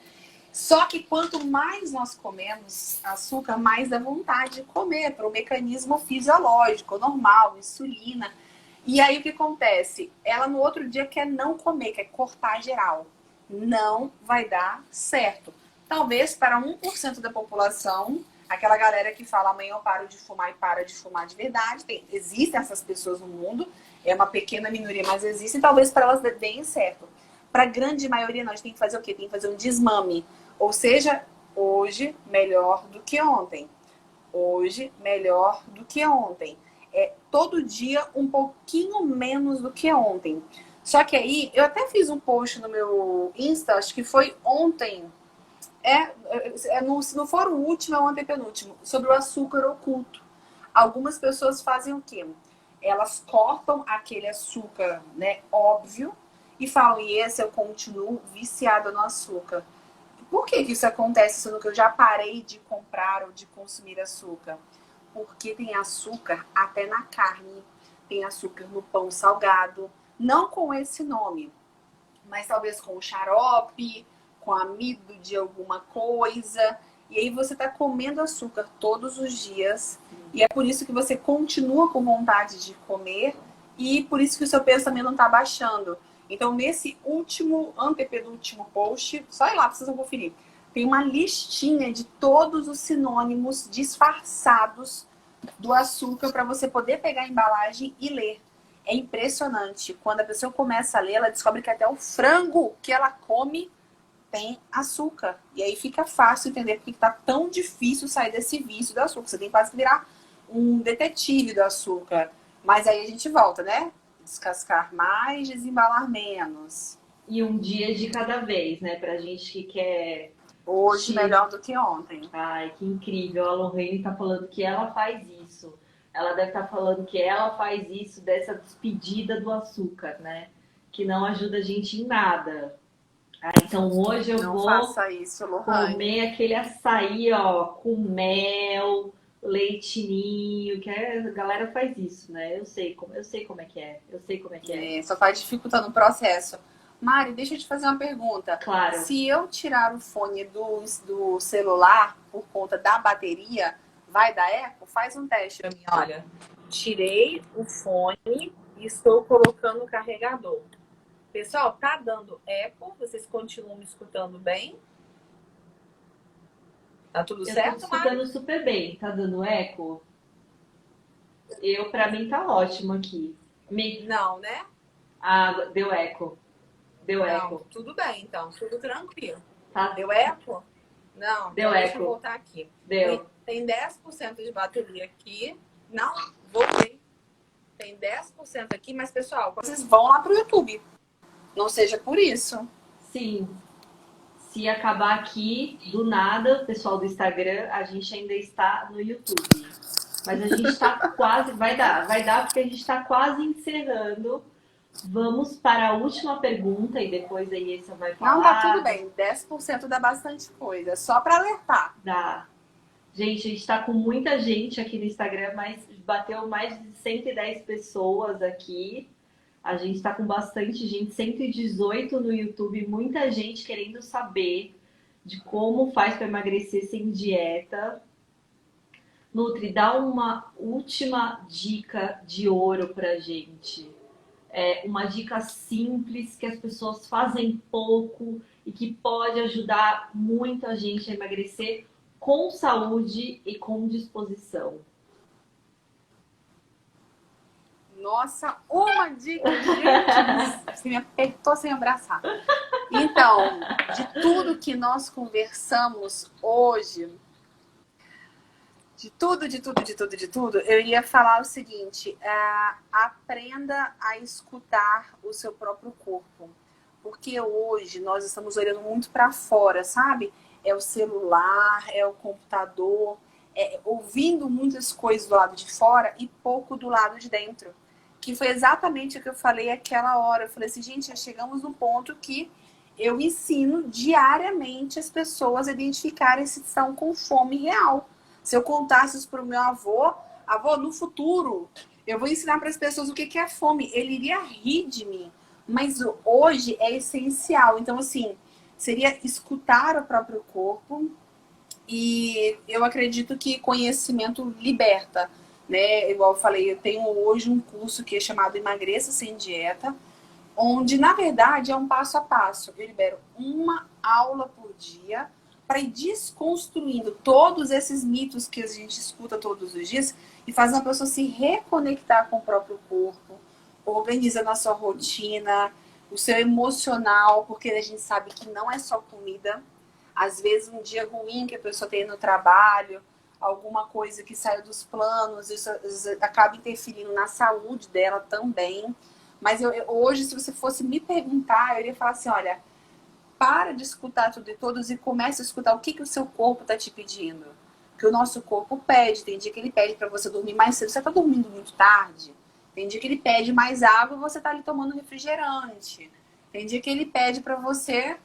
Só que quanto mais nós comemos açúcar, mais dá vontade de comer, para o mecanismo fisiológico, normal, insulina. E aí o que acontece? Ela no outro dia quer não comer, quer cortar geral. Não vai dar certo. Talvez para 1% da população, aquela galera que fala amanhã eu paro de fumar e para de fumar de verdade. Existem essas pessoas no mundo, é uma pequena minoria, mas existem. Talvez para elas deem certo. Para a grande maioria, nós tem que fazer o quê? Tem que fazer um desmame. Ou seja, hoje melhor do que ontem. Hoje melhor do que ontem. Todo dia um pouquinho menos do que ontem. Só que aí, eu até fiz um post no meu Insta, acho que foi ontem. Se não for o último, é o antepenúltimo. Sobre o açúcar oculto. Algumas pessoas fazem o quê? Elas cortam aquele açúcar, né, óbvio, e falam, e esse eu continuo viciada no açúcar. Por que isso acontece, sendo que eu já parei de comprar ou de consumir açúcar? Porque tem açúcar até na carne, tem açúcar no pão salgado, não com esse nome, mas talvez com o xarope, com amido de alguma coisa. E aí você está comendo açúcar todos os dias, e é por isso que você continua com vontade de comer, e por isso que o seu peso também não está baixando. Então, nesse antepenúltimo post, só ir lá para vocês conferir. Tem uma listinha de todos os sinônimos disfarçados do açúcar para você poder pegar a embalagem e ler. É impressionante. Quando a pessoa começa a ler, ela descobre que até o frango que ela come tem açúcar. E aí fica fácil entender porque está tão difícil sair desse vício do açúcar. Você tem quase que virar um detetive do açúcar. Mas aí a gente volta, né? Descascar mais, desembalar menos. E um dia de cada vez, né? Pra gente que quer... Hoje melhor do que ontem. Ai, que incrível. A Lorraine tá falando que ela faz isso. Ela deve estar falando que ela faz isso dessa despedida do açúcar, né? Que não ajuda a gente em nada. Então hoje eu Não vou faça isso, Lorraine. comer aquele açaí, ó, com mel, leite ninho, que a galera faz isso, né? Eu sei como é que é. Eu sei como é que é. Só faz dificultando o processo. Mari, deixa eu te fazer uma pergunta. Claro. Se eu tirar o fone do celular por conta da bateria, vai dar eco? Faz um teste pra mim, olha. Tirei o fone e estou colocando o carregador. Pessoal, tá dando eco? Vocês continuam me escutando bem? Tá tudo certo, Eu tô escutando Mari? super bem. Tá dando eco? Pra mim tá ótimo aqui. Não, né? Deu eco. Deu Não, eco. tudo bem, então. Tudo tranquilo. Tá? Deu eco? Não. Deu então eco. Deixa eu voltar aqui. Deu. Tem 10% de bateria aqui. Não, voltei. Tem 10% aqui, mas, pessoal, vocês vão lá pro YouTube. Não seja por isso. Sim. se acabar aqui, do nada, pessoal do Instagram, a gente ainda está no YouTube. Mas a gente está quase, vai dar porque a gente está quase encerrando. Vamos para a última pergunta e depois a Iessa vai falar. Não, tá tudo bem. 10% dá bastante coisa. Só para alertar. Dá. Gente, a gente está com muita gente aqui no Instagram, mas bateu mais de 110 pessoas aqui. A gente está com bastante gente, 118 no YouTube, muita gente querendo saber de como faz para emagrecer sem dieta. Nutri, dá uma última dica de ouro pra gente. Uma dica simples que as pessoas fazem pouco e que pode ajudar muito a gente a emagrecer com saúde e com disposição. Nossa, uma dica, gente! Você me apertou sem abraçar. Então, de tudo que nós conversamos hoje, de tudo, eu iria falar o seguinte: aprenda a escutar o seu próprio corpo. Porque hoje nós estamos olhando muito para fora, sabe? É o celular, é o computador, ouvindo muitas coisas do lado de fora e pouco do lado de dentro. Que foi exatamente o que eu falei aquela hora. Eu falei assim, gente, já chegamos no ponto que eu ensino diariamente as pessoas a identificarem se estão com fome real. Se eu contasse isso para o meu avô, no futuro, eu vou ensinar para as pessoas o que é fome. Ele iria rir de mim. Mas hoje é essencial. Então, assim, seria escutar o próprio corpo. E eu acredito que conhecimento liberta. Né? Igual eu falei, eu tenho hoje um curso que é chamado Emagreça Sem Dieta, onde, na verdade, é um passo a passo. Eu libero uma aula por dia para ir desconstruindo todos esses mitos que a gente escuta todos os dias e fazendo a pessoa se reconectar com o próprio corpo, organizando a sua rotina, o seu emocional, porque a gente sabe que não é só comida. Às vezes, um dia ruim que a pessoa tem no trabalho, alguma coisa que saiu dos planos, isso acaba interferindo na saúde dela também. Mas hoje, se você fosse me perguntar, eu iria falar assim, olha, para de escutar tudo e todos e comece a escutar o que o seu corpo está te pedindo. Que o nosso corpo pede. Tem dia que ele pede para você dormir mais cedo, você está dormindo muito tarde. Tem dia que ele pede mais água e você está ali tomando refrigerante. Tem dia que ele pede para você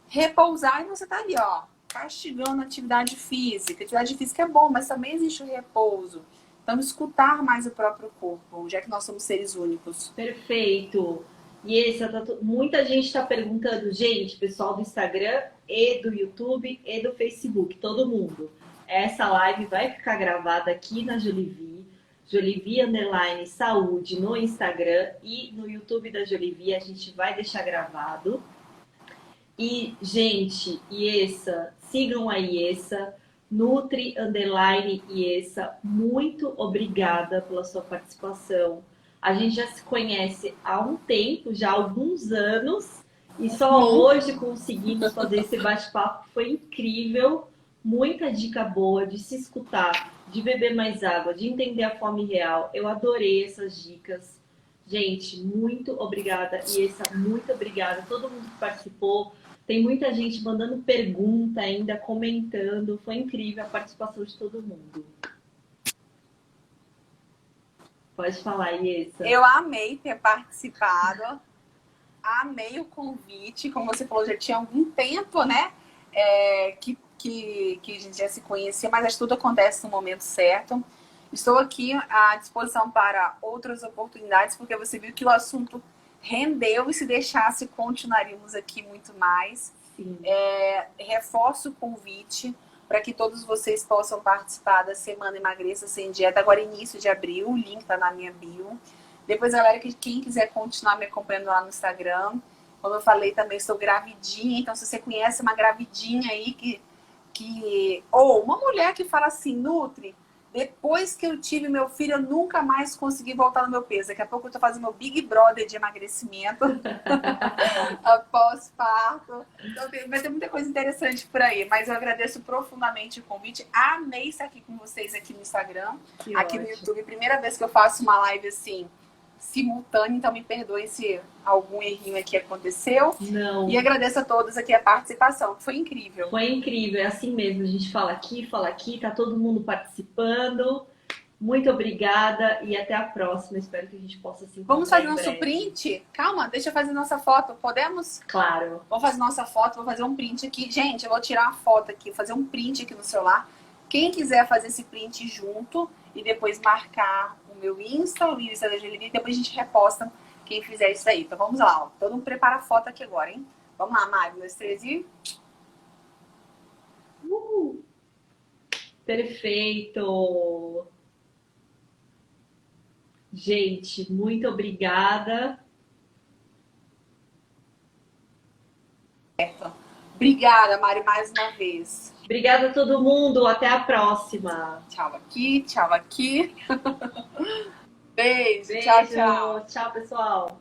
repousar e você está ali, ó, castigando a atividade física. A atividade física é bom, mas também existe o repouso. Então, escutar mais o próprio corpo, já que nós somos seres únicos. Perfeito. E muita gente está perguntando, gente, pessoal do Instagram e do YouTube e do Facebook, todo mundo. Essa live vai ficar gravada aqui na Jolivie, Jolivie_saúde no Instagram e no YouTube da Jolivie, a gente vai deixar gravado. E, gente, Iessa, sigam a Iessa, Nutri_Iessa, muito obrigada pela sua participação. A gente já se conhece há um tempo, já há alguns anos, e só hoje conseguimos fazer esse bate-papo, foi incrível, muita dica boa de se escutar, de beber mais água, de entender a fome real. Eu adorei essas dicas. Gente, muito obrigada, Iessa, muito obrigada. Todo mundo que participou. Tem muita gente mandando pergunta ainda, comentando. Foi incrível a participação de todo mundo. Pode falar, Iessa. Eu amei ter participado. Amei o convite. Como você falou, já tinha algum tempo, né? Que a gente já se conhecia, mas acho que tudo acontece no momento certo. Estou aqui à disposição para outras oportunidades, porque você viu que o assunto rendeu e se deixasse, continuaríamos aqui muito mais. Reforço o convite para que todos vocês possam participar da Semana Emagreça Sem Dieta, agora início de abril, o link está na minha bio. Depois, galera, quem quiser continuar me acompanhando lá no Instagram, como eu falei, também estou gravidinha, então se você conhece uma gravidinha aí ou uma mulher que fala assim, Nutri, depois que eu tive meu filho, eu nunca mais consegui voltar no meu peso. Daqui a pouco eu tô fazendo meu Big Brother de emagrecimento após parto. Então vai ter muita coisa interessante por aí. Mas eu agradeço profundamente o convite. Amei estar aqui com vocês aqui no Instagram, aqui no YouTube. Primeira vez que eu faço uma live assim, simultânea, então me perdoe se algum errinho aqui aconteceu. Não. E agradeço a todos aqui a participação, foi incrível. Foi incrível, é assim mesmo, a gente fala aqui, tá todo mundo participando. Muito obrigada e até a próxima. Espero que a gente possa se encontrar. Vamos fazer em nosso breve. print? Calma, deixa eu fazer nossa foto. Podemos? Claro. Vamos fazer nossa foto, vou fazer um print aqui. Gente, eu vou tirar uma foto aqui, fazer um print aqui no celular. Quem quiser fazer esse print junto e depois marcar o meu Insta, o Insta da Angelina, e depois a gente reposta quem fizer isso aí. Então vamos lá, ó. Todo mundo prepara a foto aqui agora, hein? Vamos lá, Mari, 1, 2, 3 e... Perfeito! Gente, muito obrigada. Obrigada, Mari, mais uma vez. Obrigada a todo mundo. Até a próxima. Tchau aqui, tchau aqui. Beijo, Beijo. tchau, tchau. Tchau, pessoal.